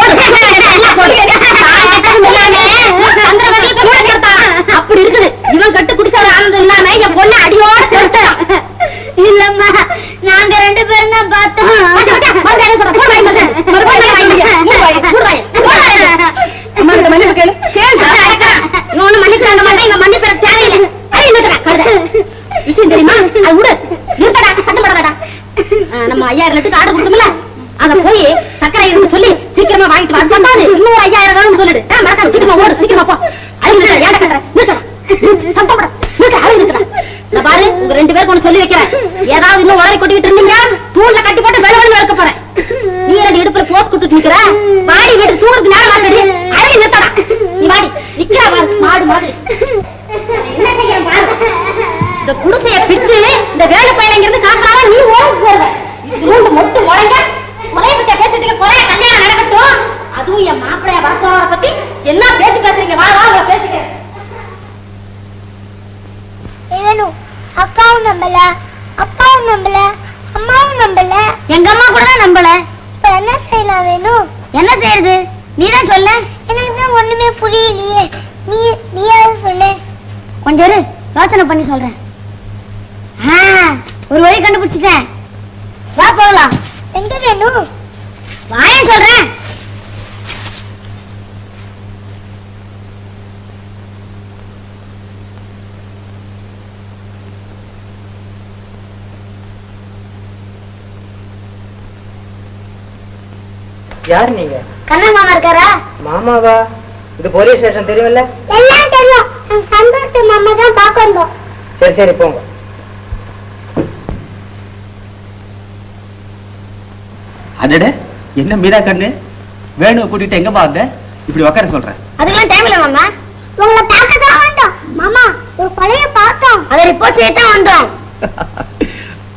அப்படி இருக்குது. இவன் கட்டு குடிச்சாரு ஆனந்தம் இல்லாம என் பொண்ணு அடியோட செலுத்தான். இல்லம்மா, நாங்க 2 பேரும் தான் பார்த்தோம். மன்னிப்பு கேளு. விஷயம் தெரியுமா? அது விடு. இருக்கடா, சத்தம் போட வேண்டாம். நம்ம 5000 லிட்டருக்கு ஆர்டர் கொடுத்தோம்ல, அத போய் சக்கரை இருந்து சொல்லி சீக்கிரமா வாங்கிட்டு வா. இன்னொரு 5000 வேணும்னு சொல்லிடு. மறக்காம சீக்கிரமா ஓடு, சீக்கிரமா போ. சத்தம் போட பாரு. உங்க 2 பேருக்கு ஒண்ணு சொல்லி வைக்கிறேன். ஏதாவது இன்னும் உளறி கொட்டிக்கிட்டு இருந்தீங்க, தூண்ல கட்டி போட்டு வெள்ள வெள்ள வைக்க போறேன். நீ 2 இடுப்புல போஸ் கொடுத்துட்டு நிக்கிற. வாடி வீட்டு தூருக்கு நேரம் ஆகுது. அழகி நிறுத்தடா. நீ வாடி நிக்கிறா மாடு மாதிரி. என்ன செய்யறேன் பாரு. இந்த குடிசைய பிச்சு இந்த வேலை பயிரங்கிறது காட்டுறாங்க. நீ ஓடி போற ரூண்டு மொட்டு முளைங்க. குறைய பத்தியா பேசிட்டு குறைய கல்யாணம் நடக்கட்டும். அதுவும் என் மாப்பிளைய வரப்போற பத்தி என்ன பேச்சு பேசுறீங்க? வா வா பேசுங்க. அக்காவும் நம்பல, அப்பாவும் நம்பல, அம்மாவும் நம்பல, எங்க அம்மா கூட தான் நம்பல. இப்ப என்ன செய்யலாம் வேணும்? என்ன செய்யறது? நீதான் சொல்ல. எனக்கு தான் ஒண்ணுமே புரியலையே. நீயாவது சொல்லு. கொஞ்சம் இரு, யோசனை பண்ணி சொல்றேன். ஒரு வழி கண்டுபிடிச்சிட்டேன். வா போகலாம். எங்க வேணும்? வாயேன் சொல்றேன். யார் நீங்க? கண்ணன் மாமா இருக்காரா? மாமாவா? இது போலீஸ் ஸ்டேஷன் தெரியுமில்ல? எல்லாம் தெரியும். கண்பாட்டு மாமா தான் பார்க்க வந்தோம். சரி சரி போங்க. அடடே, என்ன மீரா கண்ணு, வேணுவை கூட்டிட்டு எங்கம்மா வந்த? இப்படி உட்கார சொல்றேன். அதுக்கெல்லாம் டைம் இல்ல மாமா. உங்களை பார்க்க தான் வந்தோம் மாமா. ஒரு கொலைய பார்த்தோம், அதை ரிப்போர்ட் செய்ய தான் வந்தோம்.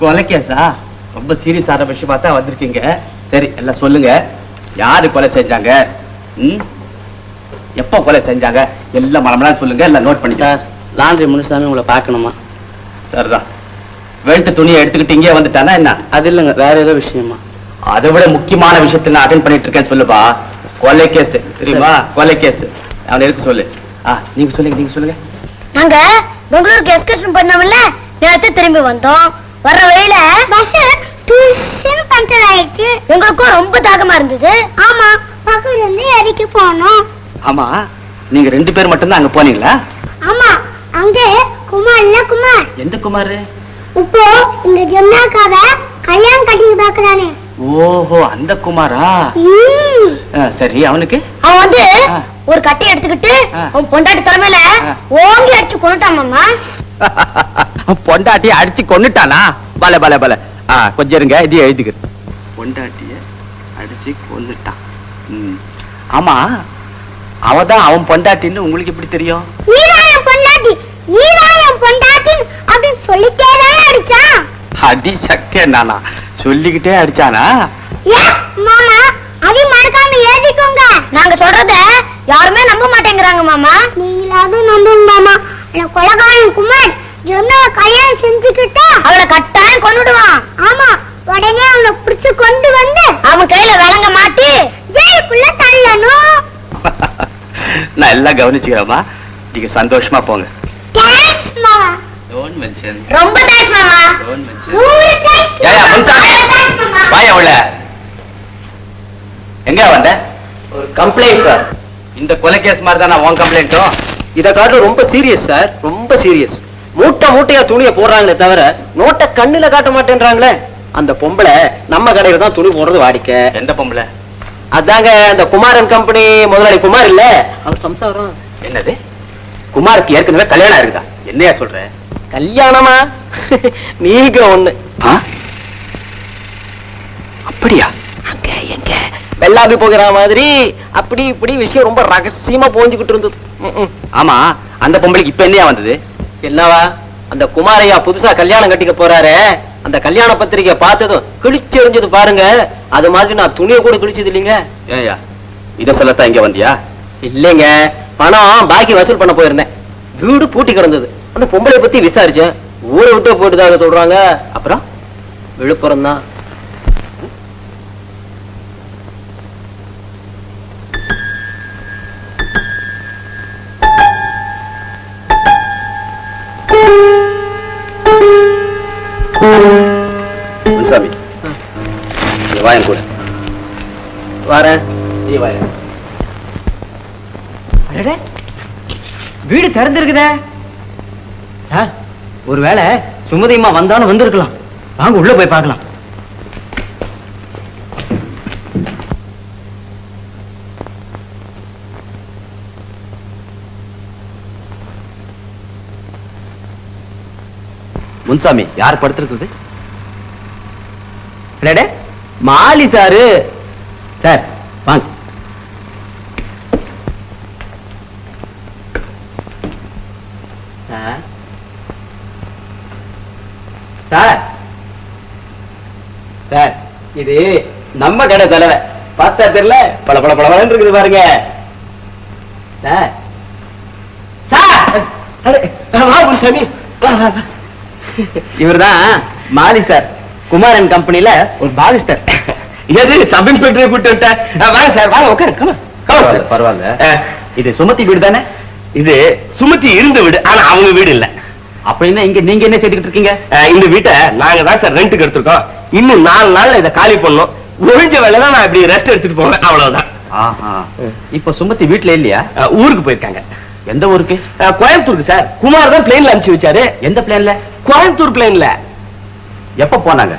கொலைக்கேசா? ரொம்ப சீரியஸான விஷயமா தான் வந்திருக்கீங்க. சரி எல்லாம் சொல்லுங்க. யாரு கொலை செஞ்சாங்க? எப்போ கொலை செஞ்சாங்க? எல்லாம் மனமலாம் சொல்லுங்க. எல்லாம் நோட் பண்ணி. சார், லாண்ட்ரி முனுசாமி உங்களை பார்க்கணுமா? சரிதான். வெளுத்த துணியை எடுத்துக்கிட்டு இங்கே வந்துட்டானா என்ன? அது இல்லைங்க, வேற ஏதோ விஷயமா? அதை விட முக்கியமான விஷயத்தை நான் அட்டென்ட் பண்ணிட்டு இருக்கேன்னு சொல்லுப்பா. கொலை கேஸ் தெரியுமா? கொலை கேஸ். அவனை இருக்கு சொல்லு. நீங்க சொல்லுங்க, நீங்க சொல்லுங்க. நாங்க பெங்களூருக்கு எக்ஸ்கர்ஷன் பண்ணோம்ல, நேத்து திரும்பி வந்தோம். வர்ற வழியில பஸ் பஞ்சர் ஆயிடுச்சு. எங்களுக்கும் ரொம்ப தாகமா இருந்தது. ஆமா, பக்கத்துல இருந்து இறக்கி போனோம். ஆமா, நீங்க 2 பேர் மட்டும் தான் அங்க போனீங்களா? ஆமா, அங்க குமார் இல்ல குமார். எந்த குமாரு? இப்போ இந்த ஜமுனாக்காக கல்யாணம் கட்டி பாக்குறானே. ஓஹோ, அந்த குமாரா? சரி, அவனுக்கு அவன் வந்து ஒரு கட்டை எடுத்துக்கிட்டு அவன் பொண்டாட்டி தலைமையில ஓங்கி அடிச்சு கொண்டுட்டான் மாமா. பொண்டாட்டிய அடிச்சு கொன்னுட்டானா? பல பல பல. கொஞ்சம் இருங்க, இது எழுதிக்க. பொண்டாட்டிய அடிச்சு கொன்னுட்டான். ஆமா, அவதான் அவன் பொண்டாட்டின்னு உங்களுக்கு எப்படி தெரியும்? நீராயம் பொண்டாட்டி, நீராயம் பொண்டாட்டி அப்படின்னு சொல்லிட்டே தானே அடிச்சான். அடி சக்கே நானா? சொல்லிக்கிட்டே அடிச்சானா? மாமா, அதை மறக்காம எழுதிக்கோங்க. நாங்க சொல்றத யாருமே நம்ப மாட்டேங்கிறாங்க மாமா. நீங்களாவது நம்புங்க மாமா. அந்த கொலைகாரன் குமார் ஜமுனா கல்யாணம் செஞ்சுக்கிட்டா அவளை கட்டாயம் கொன்னுடுவான். ஆமா, உடனே அவனை பிடிச்சு கொண்டு வந்து அவன் கையில விலங்க மாட்டி ஜெயிலுக்குள்ள தள்ளணும். நான் எல்லாம் கவனிச்சுக்கிறேம்மா. நீங்க சந்தோஷமா போங்க. தேங்க்ஸ் மாமா. Don't mention. ரொம்ப தேங்க்ஸ் மாமா. Don't mention. ஏயா முன்சாமி, வாயா உள்ள. எங்க வந்த? ஒரு கம்ப்ளைண்ட் சார். இந்த கொலை கேஸ் மாதிரி தானே உன் கம்ப்ளைண்ட்டும்? இத காட்டு ரொம்ப சீரியஸ் சார், ரொம்ப சீரியஸ். மூட்டை மூட்டையா துணியை போடுறாங்களே தவிர நோட்டை கண்ணுல காட்ட மாட்டேன்றாங்களே. அந்த பொம்பளை நம்ம கடையில தான் துணி போடுறது வாடிக்கை. எந்த பொம்பளை? அதாங்க அந்த குமாரன் கம்பெனி முதலாளி குமார் இல்ல, அவர் சம்சாரம். என்னது? குமாருக்கு ஏற்கனவே கல்யாணம் இருக்குதா? என்னையா சொல்ற? கல்யாணமா? நீங்க ஒண்ணு. அப்படியா? அங்க எங்க வெள்ளாவி போகிற மாதிரி அப்படி இப்படி விஷயம் ரொம்ப ரகசியமா போஞ்சுக்கிட்டு இருந்தது. ஆமா, அந்த பொம்பளைக்கு இப்ப என்னையா வந்தது? என்னவா, அந்த குமாரையா புதுசா கல்யாணம் கட்டிக்க போறாரு, அந்த கல்யாண பத்திரிக்கை பார்த்ததும் கிழிச்சு எறிஞ்சது பாருங்க. அது மாதிரி நான் துணியை கூட கிழிச்சது இல்லைங்க. ஏயா, இத சொல்லத்தான் இங்க வந்தியா? இல்லைங்க, பணம் பாக்கி வசூல் பண்ண போயிருந்தேன். வீடு பூட்டி கிடந்தது. அந்த பொம்பளை பத்தி விசாரிச்சேன். ஊரை விட்டு போயிட்டுதாக சொல்றாங்க. அப்புறம் விழுப்புரம் தான். முன்சாமி, வாயன் கூட வரேன். வீடு திறந்திருக்குதே. ஒருவேளை சுமதியம்மா வந்தாலும் வந்திருக்கலாம். வாங்க உள்ள போய் பார்க்கலாம். முன்சாமி, யார் படுத்திருக்குது? மாலி சாரு. சார் வாங்க. சார், சார், இது நம்ம கடை தலைவர். பார்த்தா தெரியல, பல பல பல இருக்குது பாருங்க. சார், சார், இவர்தான் மாலி சார், குமாரன் கம்பெனில ஒரு பாகிஸ்டர். எது சப் இன்ஸ்பெக்டரை கூட்டு விட்டேன். வாங்க சார், வாங்க உட்காரு. பரவாயில்ல. இது சுமதி வீடு தானே? இது சுமதி இருந்த வீடு, ஆனா அவங்க வீடு இல்ல. அப்படின்னா இங்க நீங்க என்ன செய்துக்கிட்டு இருக்கீங்க? இந்த வீட்டை நாங்க தான் சார் ரெண்டுக்கு எடுத்திருக்கோம். இன்னும் 4 நாள்ல இதை காலி பண்ணணும். ஒழிஞ்ச வேலை தான் நான் இப்படி ரெஸ்ட் எடுத்துட்டு போவேன், அவ்வளவுதான். இப்ப சுமதி வீட்டுல இல்லையா? ஊருக்கு போயிருக்காங்க. எந்த ஊருக்கு? கோயம்புத்தூருக்கு சார். குமார் தான் பிளேன்ல அனுப்பிச்சு வச்சாரு. எந்த பிளேன்ல? கோயம்புத்தூர் பிளேன்ல. எப்ப போனாங்க?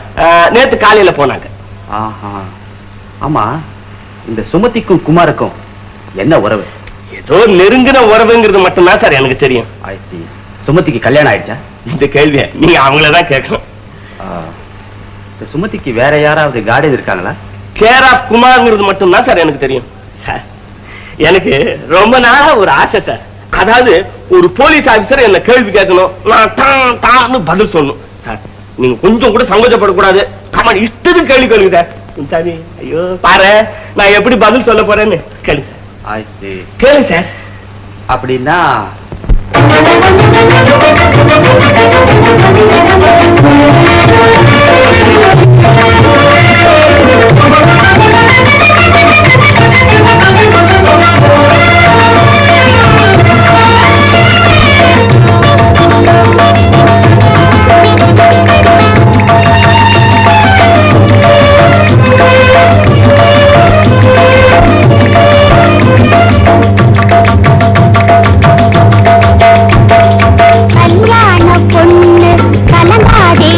நேத்து காலையில போனாங்க. ஆமா, இந்த சுமதிக்கும் குமாருக்கும் என்ன உறவு? ஏதோ நெருங்கின உறவுங்கிறது மட்டும்தான் சார் எனக்கு தெரியும். சுமதிக்கு கல்யாணம் ஆயிடுச்சா? இந்த கேள்வியை நீங்க அவங்களதான் கேட்கணும். சுமதிக்கு வேற யாராவது கார்டன் இருக்காங்களா? கேர் ஆஃப் குமார்ங்கிறது மட்டும்தான் சார் எனக்கு தெரியும். சார், எனக்கு ரொம்ப நாளா ஒரு ஆசை சார். அதாவது ஒரு போலீஸ் ஆபீசர் என்ன கேள்வி கேட்கணும், நான் தான் தான்னு பதில் சொல்லணும். சார், நீங்க கொஞ்சம் கூட சங்கோச்சப்படக்கூடாது. கமான், இஷ்டத்துக்கு கேள்வி கேளுங்க சார். சாமி, ஐயோ பாரு, நான் எப்படி பதில் சொல்ல போறேன்னு கேளுங்க சார். கேளுங்க சார். அப்படின்னா கல்யாண பொண்ணு கலங்காதே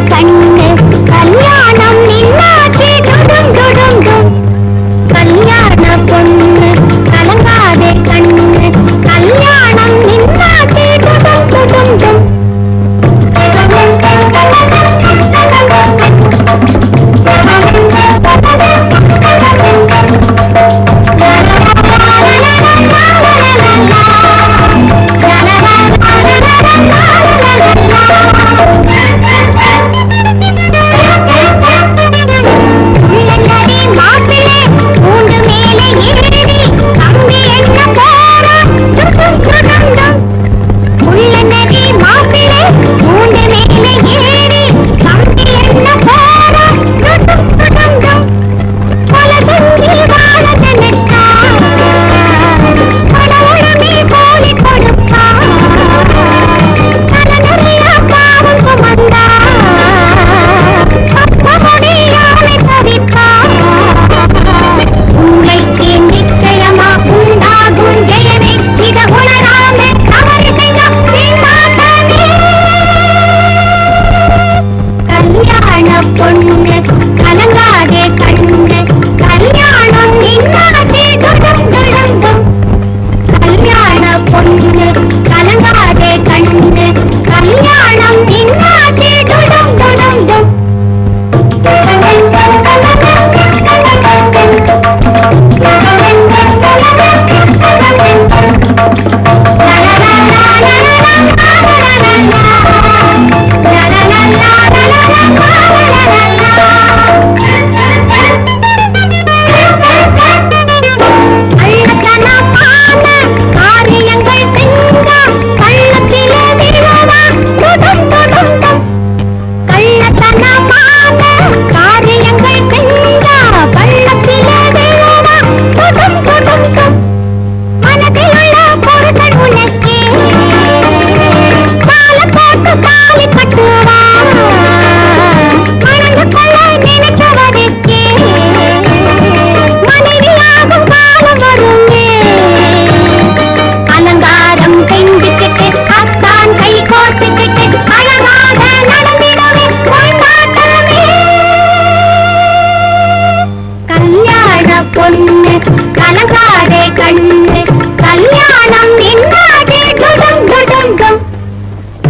பொண்ணு கலங்காதே கண்ணு கல்யாணம் நின்னாதே டும் டும் டும்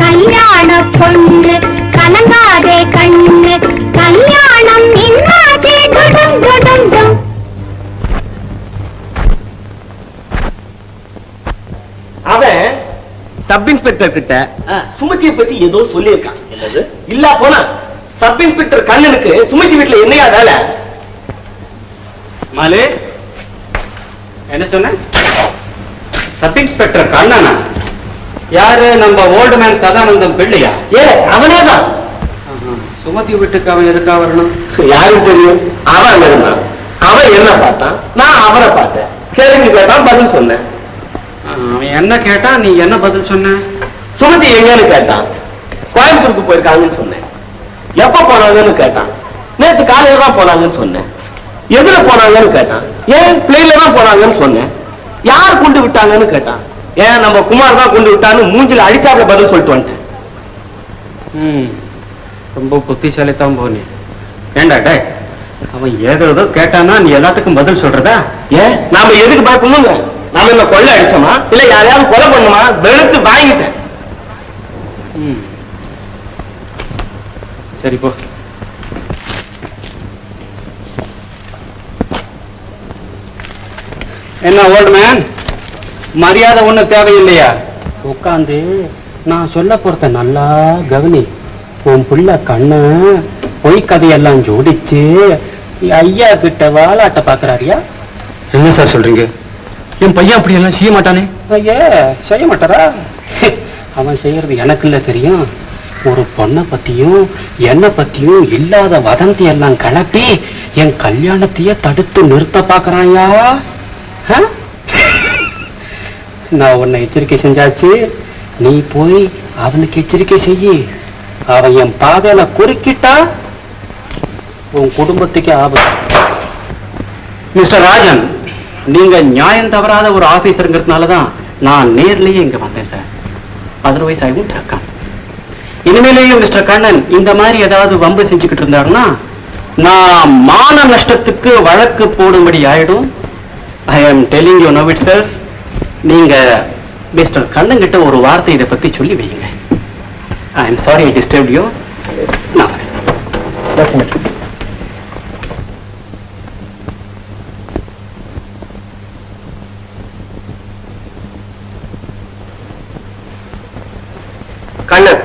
கல்யாண பொண்ணு கலங்காதே கண்ணு கல்யாணம் நின்னாதே டும் டும் டும் அவன் சப் இன்ஸ்பெக்டர் கிட்ட சுமதியை பத்தி ஏதோ சொல்லியிருக்கான். என்னது இல்ல போனா சப் இன்ஸ்பெக்டர் கண்ணனுக்கு சுமதி வீட்டுல என்னையா வேலை? மாலு என்ன சொன்ன? சப் இன்ஸ்பெக்டர் கண்ணனா? யாரு? நம்ம ஓல்டு மேன் சதானந்தம் பிள்ளையா? அவனே தான். சுமதி வீட்டுக்கு அவன் எதுக்கா வரணும்? யாருக்கு தெரியும்? அவன் இருந்தான். அவன் என்ன பார்த்தான், நான் அவரை பார்த்தேன். கேள்வி கேட்டான், பதில் சொன்னேன். அவன் என்ன கேட்டா, நீ என்ன பதில் சொன்ன? சுமதி எங்கன்னு கேட்டான். கோயம்புத்தூருக்கு போயிருக்காங்கன்னு சொன்னேன். எப்ப போனாங்கன்னு கேட்டான். நேற்று காலையில தான் போனாங்கன்னு சொன்னேன். எதுல போனாங்கன்னு கேட்டான். ஏன் பிளேன்ல தான் போனாங்கன்னு சொன்னேன். யார் கொண்டு விட்டாங்கன்னு கேட்டான். ஏன் நம்ம குமார் தான் கொண்டு விட்டான்னு மூஞ்சில அடிச்சாப்ல பதில் சொல்லிட்டு வந்துட்டேன். ரொம்ப புத்திசாலி தான் போனே. ஏண்டா டே, அவன் ஏதோ கேட்டானா நீ எல்லாத்துக்கும் பதில் சொல்றதா? ஏன் நாம எதுக்கு பயப்படணுங்க? நாம என்ன கொள்ளை அடிச்சோமா, இல்ல யாரையாவது கொலை பண்ணுமா? வெளுத்து வாங்கிட்டேன். சரி போ. என்ன ஓல்டு மேன், மரியாதை ஒண்ணு தேவையில்லையா? உட்காந்து நான் சொல்ல போறத நல்லா கவனி. உன் புள்ள கண்ணு பொய் கதையெல்லாம் ஜோடிச்சு ஐயா கிட்ட வாலாட்ட பாக்குறாரியா? என்ன சார் சொல்றீங்க? என் பையன் அப்படி எல்லாம் செய்ய மாட்டானே. ஐயா செய்ய மாட்டாரா? அவன் செய்யறது எனக்கு இல்ல தெரியும். ஒரு பொண்ணை பத்தியும் என்ன பத்தியும் இல்லாத வதந்தி எல்லாம் கிளப்பி என் கல்யாணத்தையே தடுத்து நிறுத்த பாக்குறாயா? நான் உன்னை எச்சரிக்கை செஞ்சாச்சு, நீ போய் அவனுக்கு எச்சரிக்கை செய்யி. அவன் என் பாதையில குறுக்கிட்டா உன் குடும்பத்துக்கே ஆபத்து. மிஸ்டர் ராஜன், நீங்க நியாயம் தவறாத ஒரு ஆபீசருங்கிறதுனாலதான் நான் நேர்லயே இங்க வந்தேன் sir. Otherwise I would have come. இனிமேலேயும் மிஸ்டர் கண்ணன் இந்த மாதிரி ஏதாவது வம்பு செஞ்சுக்கிட்டு இருந்தாருன்னா நான் மான நஷ்டத்துக்கு வழக்கு போடும்படி ஆயிடும். I am telling you no it self. நீங்க மிஸ்டர் கண்ணன் கிட்ட ஒரு வார்த்தை இதை பத்தி சொல்லி வைங்க. I am sorry I disturbed you. Kannan,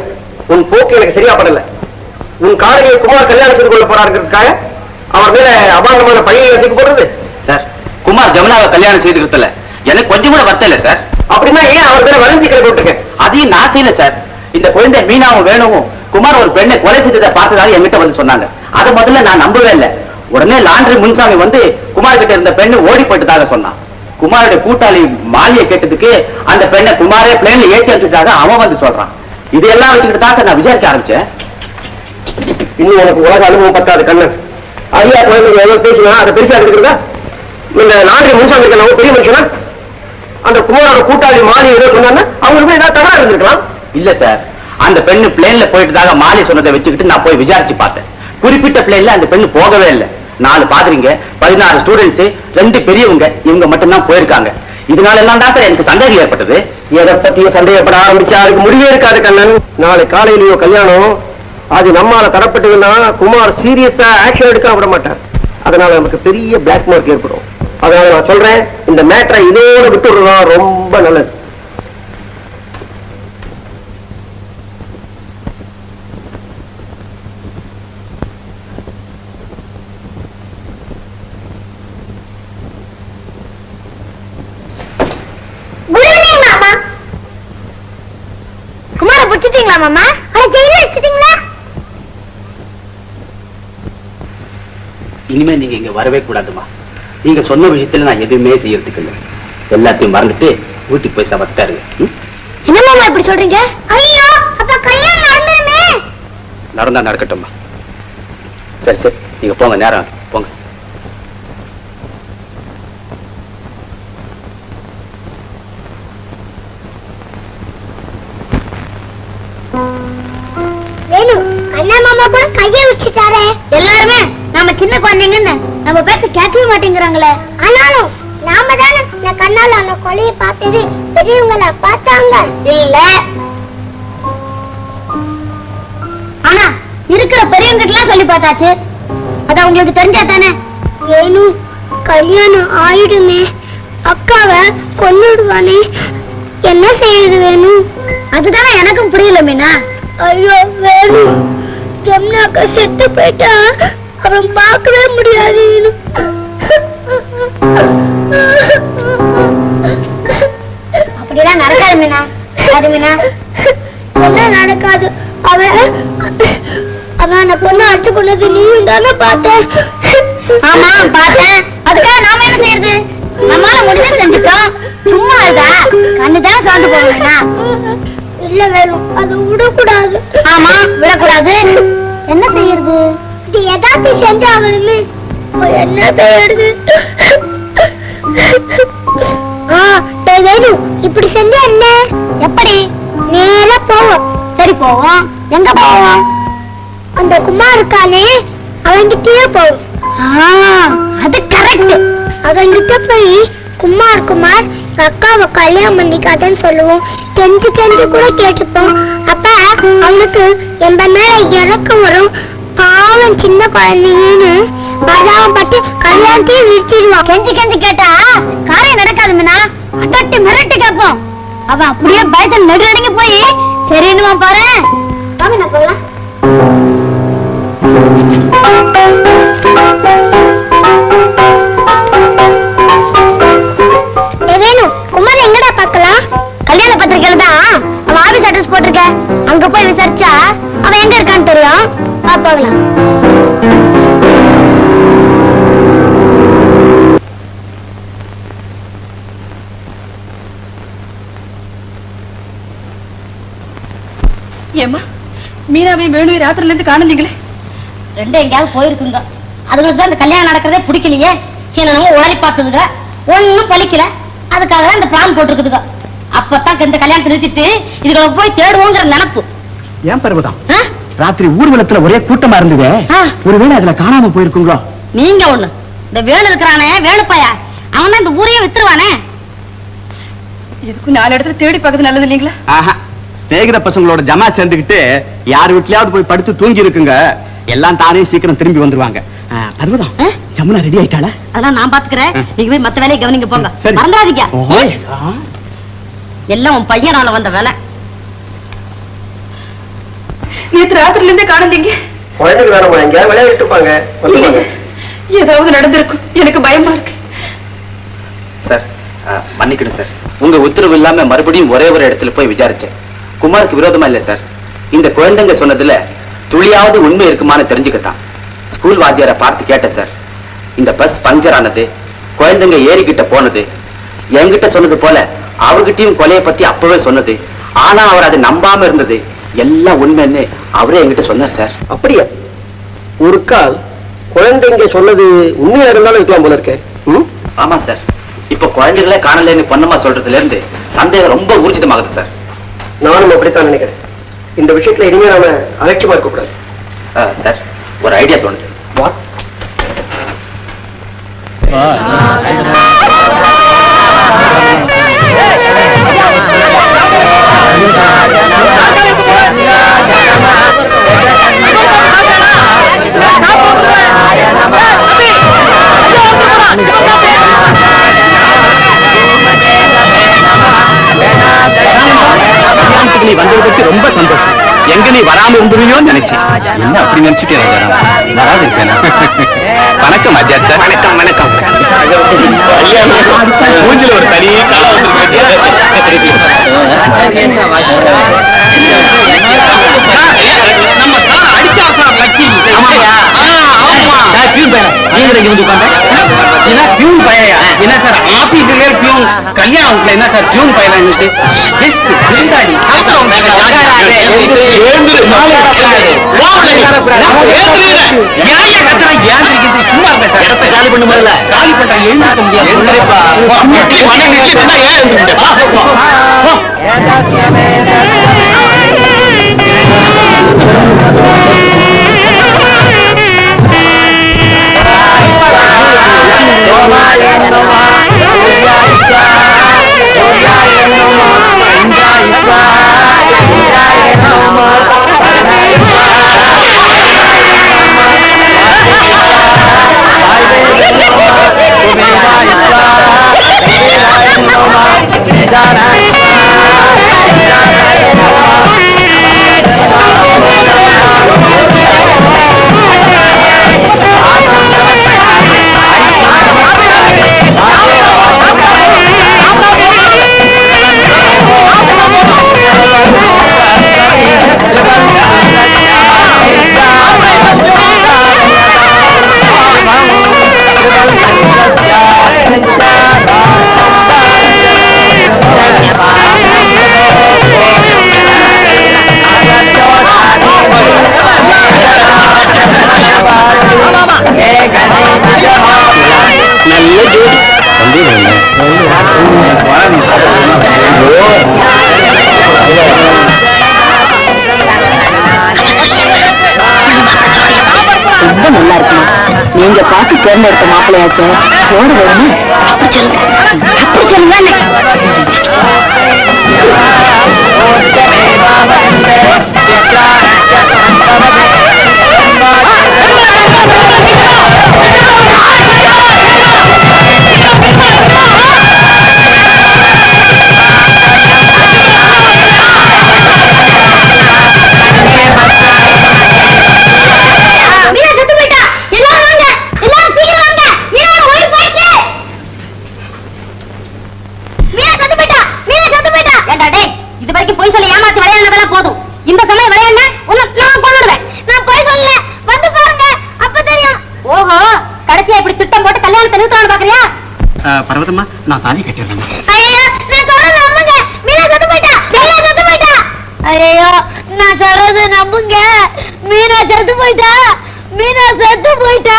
உன் போக்கு எனக்கு சரியா படல. உன் காலையை குமார் கல்யாணம் செய்து கொள்ள போறாருக்காக அவர் மேல அபாண்டமான பழியை வச்சுக்க போடுறது. சார், குமார் ஜமுனாவை கல்யாணம் செய்துக்கிறதுல எனக்கு கொஞ்சம் கூட வருத்தம் இல்லை சார். அப்படின்னா ஏன் அவர் மேல வளைஞ்சிக்கிற போட்டுருக்க? அதையும் நான் செய்யல சார். இந்த குழந்தை மீனாவும் வேணுவும் குமார் ஒரு பெண்ணை கொலை செய்ததை பார்த்ததாக என்கிட்ட வந்து சொன்னாங்க. அதை முதல்ல நான் நம்பவே இல்லை. உடனே லாண்டரி முன்சாமி வந்து குமார் கிட்ட இருந்த பெண்ணு ஓடி போயிட்டதாக சொன்னான். குமாரோட கூட்டாளி மாலியை கேட்டதுக்கு அந்த பெண்ணை குமாரே பிளேன்ல ஏற்றி அனுப்பிச்சதாக அவன் வந்து சொல்றான். இதையெல்லாம் வச்சுக்கிட்டு தான் சார் நான் விசாரிக்க ஆரம்பிச்சேன். இன்னும் உனக்கு உலக அனுபவம் பத்தாது கண்ணன். ஐயா குழந்தைங்க எவ்வளவு பேசுனா அதை பெருசா எடுக்கிறதா? இந்த லாண்டரி முன்சாமி இருக்க பெரிய மனுஷனா? அந்த குமாரோட கூட்டாளி மாலி ஏதோ சொன்னா அவங்களுக்கு ஏதாவது தவறா இருந்திருக்கலாம். இல்ல சார், அந்த பெண்ணு பிளேன்ல போயிட்டதாக மாலி சொன்னதை வச்சுக்கிட்டு நான் போய் விசாரிச்சு பார்த்தேன். குறிப்பிட்ட பிளேன்ல அந்த பெண்ணு போகவே இல்லை. 4 பாதிரிங்க, 16 ஸ்டூடெண்ட்ஸ், 2 பெரியவங்க, இவங்க மட்டும்தான் போயிருக்காங்க. இதனால எல்லாம் தான் சார் எனக்கு சந்தேகம் ஏற்பட்டது. எதை பத்தியும் சந்தேகப்பட ஆரம்பிச்சா அதுக்கு முடிவே இருக்காது கண்ணன். நாளை காலையிலேயோ கல்யாணம், அது நம்மால தரப்பட்டதுன்னா குமார் சீரியஸா ஆக்ஷன் எடுக்க விட மாட்டார். அதனால நமக்கு பெரிய பிளாக் மார்க் ஏற்படும். அதனால நான் சொல்றேன், இந்த மேட்டரை இதோட விட்டு விடுறதா ரொம்ப நல்லது. குமார புடிச்சிட்டீங்களா மாமா? ஜெயில வச்சிட்டீங்களா? இனிமே நீங்க இங்க வரவே கூடாதுமா. நீங்க சொன்ன விஷயத்துல நான் எதுவுமே செய்யறதுக்கு இல்லை. எல்லாத்தையும் மறந்துட்டு வீட்டுக்கு போய் சமத்தாருங்க. என்ன மாமா இப்படி சொல்றீங்க? ஐயோ, அப்ப கல்யாணம் நடந்துருமே. நடந்தா நடக்கட்டும்மா. சரி சரி, நீங்க போங்க, நேரம் போங்க. வேணு, அண்ணா மாமா கூட கையை வச்சுட்டாரே. எல்லாருமே நம்ம சின்ன குழந்தைங்கன்னு நம்ம பேச்ச கேட்கவே மாட்டேங்கிறாங்களே. ஆனாலும் நாம தானே நான் கண்ணால அந்த கொலையை பார்த்தது பெரியவங்கள பார்த்தாங்க இல்ல. ஆனா இருக்கிற பெரியவங்கிட்டலாம் சொல்லி பார்த்தாச்சு. அது அவங்களுக்கு தெரிஞ்சா தானே. வேணும் கல்யாணம் ஆயிடுமே, அக்காவை கொன்னுடுவானே, என்ன செய்யுது வேணும்? அதுதானே எனக்கும் புரியல மீனா. ஐயோ வேணும், ஜமுனாக்கா செத்து போயிட்டா அப்புறம் பார்க்கவே முடியாது வேணும். அப்படிலாம் நடக்காது மீனா. அது மீனா என்ன நடக்காது? அவன் அந்த பொண்ணு அடிச்சு கொண்டது நீயும் தானே பார்த்த? ஆமா பார்த்தேன். அதுக்காக நாம என்ன செய்யறது? நம்மால முடிஞ்சது செஞ்சுட்டோம். சும்மா இருக்கா? கண்ணுதான் சாந்து போவேனா? இல்ல வேணும், அது விடக்கூடாது. ஆமா விடக்கூடாது. என்ன செய்யறது? இது ஏதாச்சும் செஞ்சாகணுமே. என்ன செய்யறது? வேணும் இப்படி செஞ்சா என்ன? எப்படி? நேரா போவோம். சரி போவோம். எங்க போவோம்? அந்த குமார் இருக்கானே அவன்கிட்டயே போவோம். அது கரெக்ட். அவன்கிட்ட போய் குமார் அக்காவை கல்யாணம் பண்ணிக்காதன்னு சொல்லுவோம். கெஞ்சு கூட கேட்டுப்போம். அப்ப அவனுக்கு எந்த மேல இறக்கம் வரும். பாவம் சின்ன குழந்தைன்னு பட்டு கல்யாணத்தையும் விரிச்சிடுவான். கெஞ்சு கேட்டா காரியம் நடக்காது மீனா. அதட்டு மிரட்டு கேட்போம். அவன் அப்படியே பயத்தில் நெடுநடுங்க போய் சரின்னு பாரு. போலாம். குமார் எங்கடா பாக்கலாம்? கல்யாண பத்திரிக்கையில தான் அவன் ஆபீஸ் அட்ரஸ் போட்டிருக்க. அங்க போய் விசாரிச்சா அவன் எங்க இருக்கான்னு தெரியும். பாக்கலாம். ஏமா மீனாவே வேணும் ராத்திரில இருந்து காணலீங்களே? ரெண்டும் எங்கேயாவது போயிருக்குங்க. அதுங்களுக்கு தான் இந்த கல்யாணம் நடக்கிறதே பிடிக்கலையே. என்னமோ ஓடி பார்த்ததுங்க, ஒன்னும் பலிக்கல. அதுக்காக தான் இந்த பிளான் போட்டுருக்குதுங்க. அப்பதான் இந்த கல்யாணத்தை நிறுத்திட்டு இதுகளை போய் தேடுவோங்கிற நினைப்பு. ஏன் பருவதம் ராத்திரி ஊர்வலத்துல ஒரே கூட்டமா இருந்தது. ஒருவேளை அதுல காணாம போயிருக்குங்களோ? நீங்க ஒண்ணு, இந்த வேணு இருக்கிறானே வேணுப்பாயா, அவன் தான் இந்த ஊரையே வித்துருவானே. எதுக்கும் 4 இடத்துல தேடி பார்க்கறது நல்லது இல்லைங்களா? ஸ்நேகித பசங்களோட ஜமா சேர்ந்துக்கிட்டு யார் வீட்லயாவது போய் படுத்து தூங்கி இருக்குங்க. எல்லாம் தானே சீக்கிரம் திரும்பி வந்துருவாங்க. பர்வதம், ஜமுனா ரெடி ஆயிட்டாளா? அதெல்லாம் நான் பாத்துக்கிறேன். நீங்க போய் மத்த வேலையை கவனிங்க போங்க. சரி. மறந்துடாதீங்க. எல்லாம் உன் பையனால வந்த வேலை. நேற்று ராத்திரில இருந்தே காணலீங்க. குழந்தைக்கு வேற எங்க விளையாடிட்டு இருப்பாங்க. ஏதாவது நடந்திருக்கும், எனக்கு பயமா இருக்கு. சார் மன்னிக்கணும் சார், உங்க உத்தரவு இல்லாம மறுபடியும் ஒரே ஒரு இடத்துல போய் விசாரிச்சேன். குமாருக்கு விரோதமா இல்ல சார். இந்த குழந்தைங்க சொன்னதுல துளியாவது உண்மை இருக்குமான்னு தெரிஞ்சுக்கத்தான் ஸ்கூல் வாத்தியாரை பார்த்து கேட்டேன் சார். இந்த பஸ் பஞ்சர் ஆனது, குழந்தைங்க ஏறிக்கிட்ட போனது, என்கிட்ட சொன்னது போல அவர்கிட்டயும் கொலையை பத்தி அப்பவே சொன்னது. ஆனா அவர் அதை நம்பாம இருந்தது எல்லாம் உண்மைன்னு அவரே என்கிட்ட சொன்னார் சார். அப்படியா? ஒரு கால் குழந்தைங்க சொன்னது உண்மையா இருந்தாலும் இருக்கலாம் போல இருக்கே. ஆமா சார், இப்ப குழந்தைகளே காணலன்னு பொன்னம்மா சொல்றதுல இருந்து சந்தேகம் ரொம்ப ஊர்ஜிதமாகுது சார். நானும் அப்படித்தான் நினைக்கிறேன். இந்த விஷயத்துல இனிமே நாம அலட்சியமா இருக்கக்கூடாது. சார், ஒரு ஐடியா தோணுது. வாட்? நீ வந்ததுக்கு ரொம்ப சந்தோஷம். எங்க நீ வராம இருந்துருவியோன்னு நினைச்சேன். என்ன அப்படி நினைச்சுட்டே வராது இருக்கேனா? வணக்கம் அஜாத் சார். வணக்கம் வணக்கம். மூஞ்சில ஒரு தனி நம்ம சார் அடிச்சா சார் லக்கி. என்ன சார் ஆபீஸ்ல பியூன் கல்யாணம் என்ன சார் ஜூன் பையனுக்கு காலி பண்ண முதல்ல காலி பண்ண எழுந்திருக்க முடியாது. ரொம்ப நல்லா இருக்குமா? நீங்க பார்த்து தேர்ந்தெடுத்த மாப்பிள்ளையாச்ச சோறு வேணுமா? அப்படி சொல்லுங்க. பர்வதம்மா, நான் தாலி கட்டிடுறேன். ஐயோ, நான் சொல்றது நம்புங்க. மீனா செத்து போயிட்டா. மீனா செத்து போயிட்டா.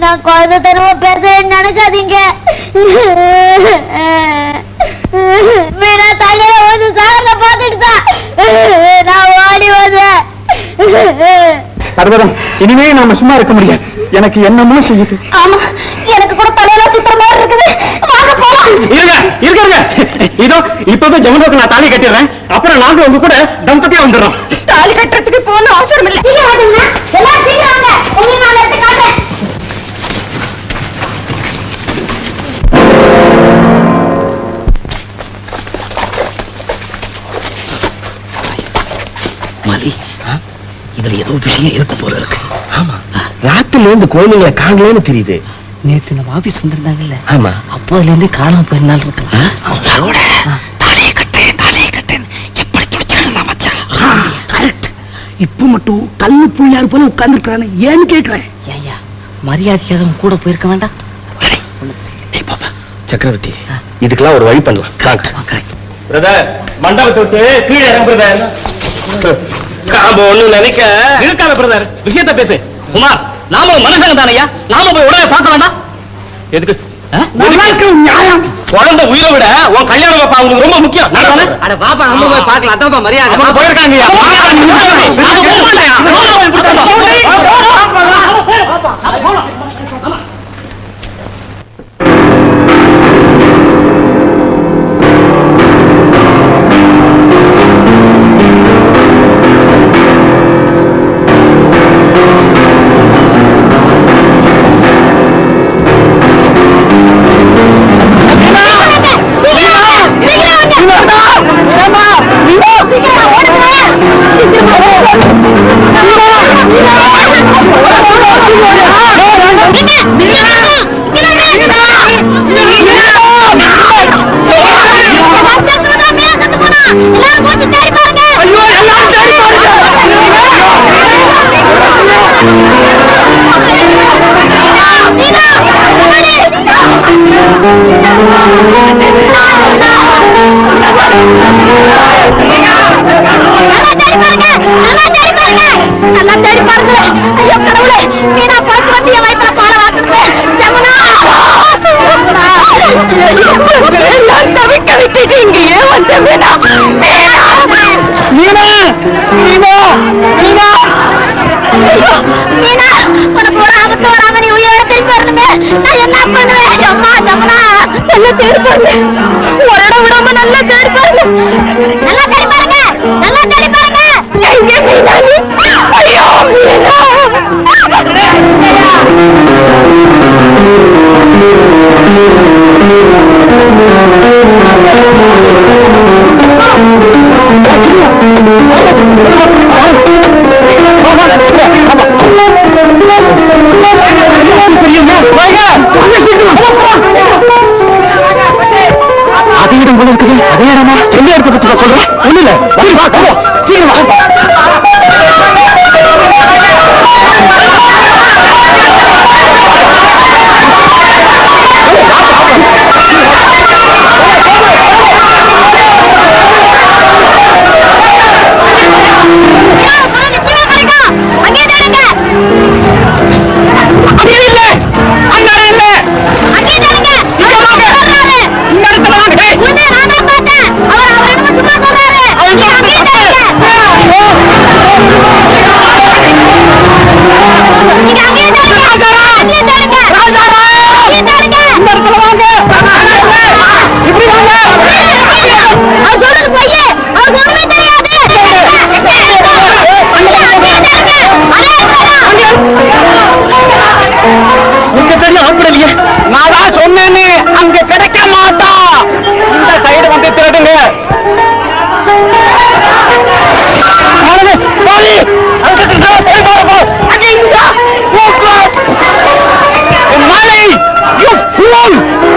நான் குழந்தைத்தனமா பேசுறேன்னு நினைக்காதீங்க. மீனா தலையில வந்து சார பாத்துட்டு தான் நான் ஓடி வந்தேன். பர்வதம், இனிமே நாம சும்மா இருக்க முடியாது. எனக்கு என்னமோ செய்யுது. ஆமா, எனக்கு கூட தலையில சுத்துற மாதிரி இருக்குது. வாங்க போலாம். இருங்க. இதோ இப்பவே ஜெகனுக்கு நான் தாலி கட்டிடுறேன். அப்புறம் நாங்க உங்க கூட தம்பதியா வந்துடுறோம். தாலி கட்டுறதுக்கு போன அவசரம் இல்லை. எல்லாம் சீக்கிரம் வாங்க. உங்களுக்கு நான் எடுத்து காட்டுறேன். மலி, இதுல ஏதோ விஷயம் இருக்க போல இருக்கு. ஆமா, ராத்திரில இருந்து குழந்தைங்களை காணலன்னு தெரியுது. நேத்து நம்ம ஆபீஸ் வந்திருந்தாங்கல்ல, ஆமா, அப்போதுல இருந்து காணாம போயிருந்தாலும் இருக்கு. அவங்களோட தாலியை கட்டேன் எப்படி துடிச்சிருந்தான் மச்சான். கரெக்ட். இப்ப மட்டும் கல்லு புள்ளியார் போல உட்கார்ந்துருக்கானே, ஏன்னு கேட்கிறேன். ஐயா, மரியாதைக்காக கூட போயிருக்க வேண்டாம். சக்கரவர்த்தி, இதுக்கெல்லாம் ஒரு வழி பண்ணலாம். பிரதர், மண்டபத்தை விட்டு கீழே இறங்க பிரதர். காம்போ ஒண்ணு நினைக்க இருக்காத பிரதர், விஷயத்த பேசு. குமார், நாம மனுஷங்க தானையா, நாம போய் உடனே பார்க்க வேண்டாம். எதுக்கு? நியாயம். குழந்தை உயிரை விட உன் கல்யாணம் பாப்பா அவங்களுக்கு ரொம்ப முக்கியம். அட பாப்பா, நம்ம போய் பார்க்கலாம். அதான் மரியாதை. அவங்க போயிருக்காங்க.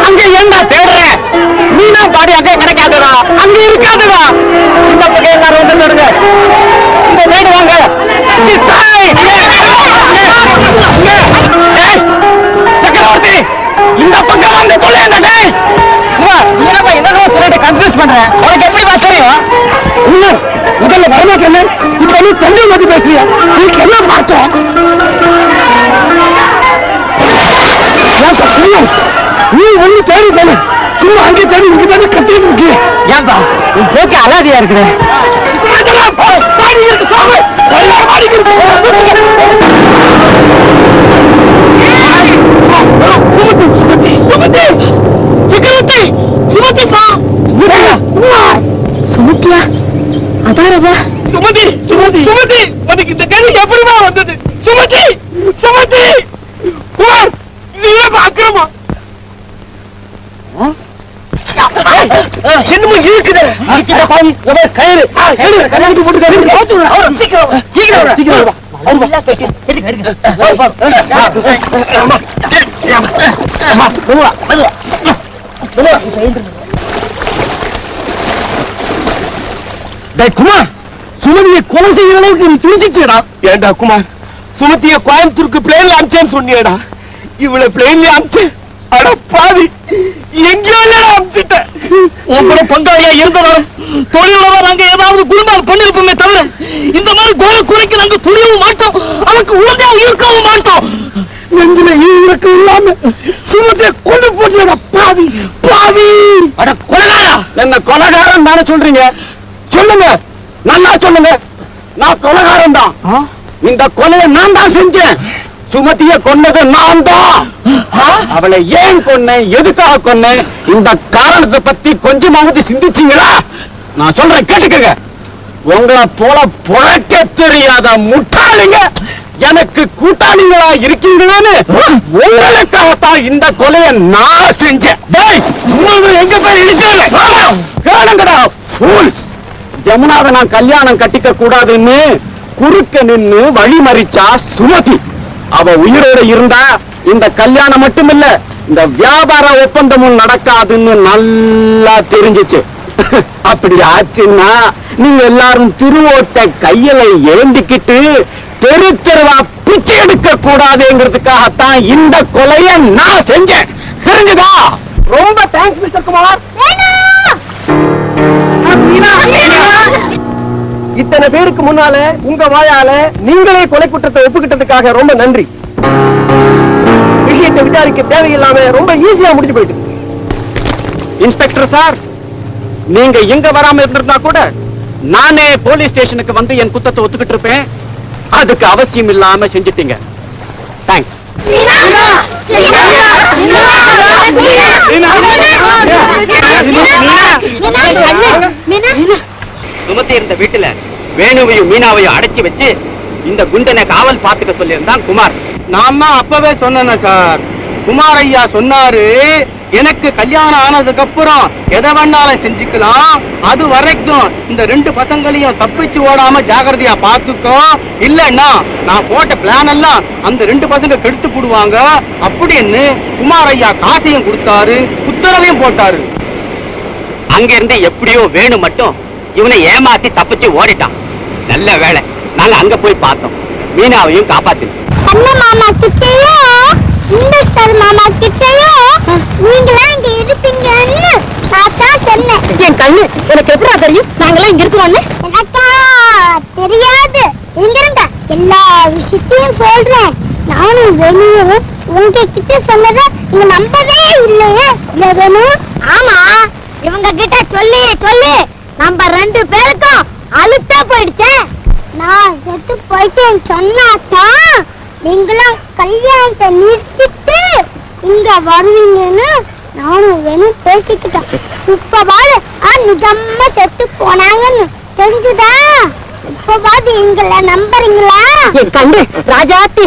அங்க என்ன தேடுற? மீனா பாடி அங்கே கிடைக்காதுடா, அங்க இருக்காதுடா. இந்த பக்கம் எல்லாரும் வந்து நடுங்க, இந்த வீடு வாங்க. சக்கரவர்த்தி, இந்த பக்கம் வந்து தொலைங்க. என்னடா சொல்லிட்டு கன்ஃபியூஸ் பண்றேன், உனக்கு எப்படி தெரியும்? முதல்ல வரமாட்டேன்னு இப்ப நீ தந்தை மதி பேசுறியா? நீக்கு என்ன பார்த்தோம்? நீ ஒண்ணு தேடி தானே, சும்மா அங்கே தேடி இங்க தானே கட்டிட்டு இருக்கிய. ஏன்பா உன் போக்கு அலாதியா இருக்குது. சுமத்தியா? அதாரவா? சுமதி, சுமதி, சுமதி, உனக்கு இந்த கேள்வி எப்படிமா வந்தது? சுமதி, சுமதி, குமார், நீ அக்கிரமா என்னமோ இருக்குது. கயிறு கல்யாணத்துக்கு போட்டு சீக்கிரம் சீக்கிரம் சீக்கிரம். குமார், சுமதியை கொலை செய்கிற அளவுக்கு நீ துணிச்சிச்சேடா. ஏண்டா குமார், சுமதியை கோயம்புத்தூருக்கு பிளேன்ல அனுப்பிச்சேன்னு சொன்னியடா. இவளை பிளேன்ல அனுப்பிச்சு அட பாவி எங்கேயோ அனுப்பிச்சிட்ட. உங்களோட பங்காளியா இருந்தவரும் தொழிலோட நாங்க ஏதாவது குடும்பம் பண்ணிருப்போமே தவிர இந்த மாதிரி கோல குறைக்கு நாங்க துணியவும் மாட்டோம், அவனுக்கு உடனே இருக்கவும் மாட்டோம். நெஞ்சில இருக்கு இல்லாம சுமதியை கொண்டு போச்சேடா பாவி பாவி. அட கொலைகாரா, என்ன கொலைகாரன் தானே சொல்றீங்க? சொல்லுங்க, நல்லா சொல்லுங்க. நான் கொலைகாரன் தான். இந்த கொலையை நான் தான் செஞ்சேன். சுமதியை கொன்னது நான் தான். அவளை ஏன் கொன்னேன், எதுக்காக கொன்னேன், இந்த காரணத்தை பத்தி கொஞ்சமாவது சிந்திச்சீங்களா? நான் சொல்றேன் கேட்டுக்கங்க. உங்களை போல புழைக்க தெரியாத முட்டாளிங்க எனக்கு கூட்டாளிகளா இருக்கீங்கன்னு உங்களுக்காகத்தான் இந்த கொலையை நான் செஞ்சேன். எங்க பேர் இடிச்சா ஜமுனாவை நான் கல்யாணம் கட்டிக்க கூடாதுன்னு குறுக்க நின்னு வழிமறிச்சா சுமதி. அவ உயிரோட இருந்தா இந்த கல்யாணம் மட்டுமில்ல, இந்த வியாபார ஒப்பந்தமும் நடக்காதுன்னு நல்லா தெரிஞ்சிச்சு. அப்படி ஆச்சுன்னா நீங்க எல்லாரும் திருவோட்ட கையில ஏந்திக்கிட்டு தெரு தெருவா பிச்சை எடுக்க கூடாதுங்கிறதுக்காகத்தான் இந்த கொலையை நான் செஞ்சேன். தெரிஞ்சுதா? ரொம்ப தேங்க்ஸ் மிஸ்டர் குமார். இத்தனை பேருக்கு முன்னால உங்க வாயால நீங்களே கொலை குற்றத்தை ஒப்புக்கிட்டதுக்காக ரொம்ப நன்றி. விஷயத்தை விசாரிக்க தேவையில்லாம ரொம்ப ஈஸியா முடிஞ்சு போயிட்டு. இன்ஸ்பெக்டர் சார், நீங்க இங்க வராம இருந்திருந்தா கூட நானே போலீஸ் ஸ்டேஷனுக்கு வந்து என் குத்தத்தை ஒத்துக்கிட்டு இருப்பேன். அதுக்கு அவசியம் இல்லாம செஞ்சிட்டீங்க. தேங்க்ஸ். சுமதி இருந்த வீட்டுல வேணுவையும் மீனாவையும் அடைச்சி வச்சு இந்த குண்டனை காவல் பார்த்துக்க சொல்லியிருந்தான் குமார். நாம அப்பவே சொன்ன சார், குமார் ஐயா சொன்னாரு எனக்கு கல்யாணம் ஆனதுக்கு அப்புறம் எதை வேணாலும் செஞ்சுக்கலாம், அது வரைக்கும் இந்த ரெண்டு பசங்களையும் தப்பிச்சு ஓடாம ஜாகிரதையா பாத்துக்கோ, இல்லன்னா நான் போட்ட பிளான் எல்லாம் அந்த ரெண்டு பசங்க கெடுத்து போடுவாங்க அப்படின்னு குமார் ஐயா காசையும் கொடுத்தாரு, உத்தரவையும் போட்டாரு. அங்க இருந்து எப்படியோ வேணு மட்டும் இவனை ஏமாத்தி தப்பிச்சு ஓடிட்டான். நல்ல வேலை நாங்க அங்க போய் பார்த்தோம், மீனாவையும் காப்பாத்தி. மாமா கிட்டையும் இண்டஸ்டர் மாமா கிட்டையும் நீங்களா இங்க இருப்பீங்கன்னு நான் தான் சொன்னேன். என் கண்ணு எனக்கு எப்படா தெரியும் நாங்களாம் இங்க இருக்கோம்னு? எனக்கா தெரியாது, இங்க இருந்த எல்லா விஷயத்தையும் சொல்றேன். நானும் வேணும் உங்ககிட்ட சொன்னதை நீங்க நம்பவே இல்லையே. இல்ல வேணும்? ஆமா, இவங்க கிட்ட சொல்லி சொல்லி நம்ம ரெண்டு பேருக்கும் அழுத்தா போயிடுச்சே. நான் செத்து போயிட்டேன்னு சொன்னாதான் நீங்களும் கல்யாணத்தை நிறுத்திட்டு இங்க வருவீங்கன்னு நானும் வேணும் பேசிக்கிட்டேன். இப்ப பாரு நிஜமா செத்து போனாங்கன்னு தெரிஞ்சுதா? இப்ப பாரு எங்களை நம்புறீங்களா? என் கண்ணு ராஜாத்தி.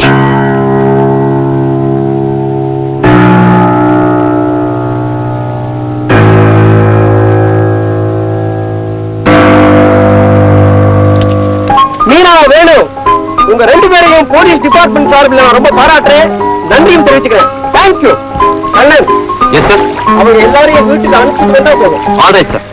வேணும் உங்க ரெண்டு பேரையும் போலீஸ் டிபார்ட்மெண்ட் சார்பில் நான் ரொம்ப பாராட்டுறேன், நன்றியும் தெரிவிச்சுக்கிறேன். தேங்க்யூ. அண்ணன் எஸ் சார். அவங்க எல்லாரும் என் வீட்டுக்கு அனுப்பிட்டு வந்தா போதும். All right sir.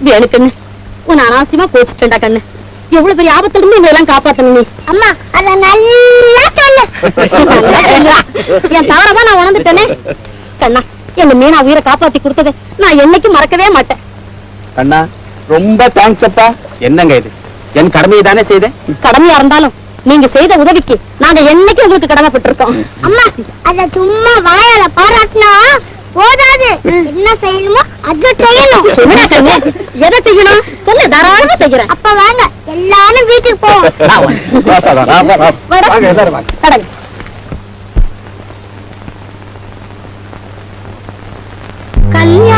வேணு கண்ணு உன் அனாவசியமா கோச்சிட்டா கண்ணு. எவ்வளவு பெரிய ஆபத்துல இருந்து இதெல்லாம் காப்பாத்தணும் நீ. அம்மா அத நல்லா சொல்லு. என் தவறதான் நான் உணர்ந்துட்டேனே. கண்ணா எங்க மீனா உயிரை காப்பாத்தி கொடுத்தது நான் என்னைக்கும் மறக்கவே மாட்டேன். அண்ணா ரொம்ப தேங்க்ஸ் அப்பா. என்னங்க இது, என் கடமையை தானே செய்தேன். கடமையா இருந்தாலும் நீங்க செய்த உதவிக்கு நாங்க என்னைக்கும் உங்களுக்கு கடமைப்பட்டிருக்கோம். அம்மா அத சும்மா வாயால பாராட்டினா போதாது, என்ன செய்யணுமோ அத செய்யணும். எதை செய்யணும் சொல்லு, தாராளமா செய்யறேன். அப்ப வாங்க எல்லாரும் வீட்டுக்கு போவோம். வாங்க எல்லாரும் வாங்க. கடங்க. கல்யாணம்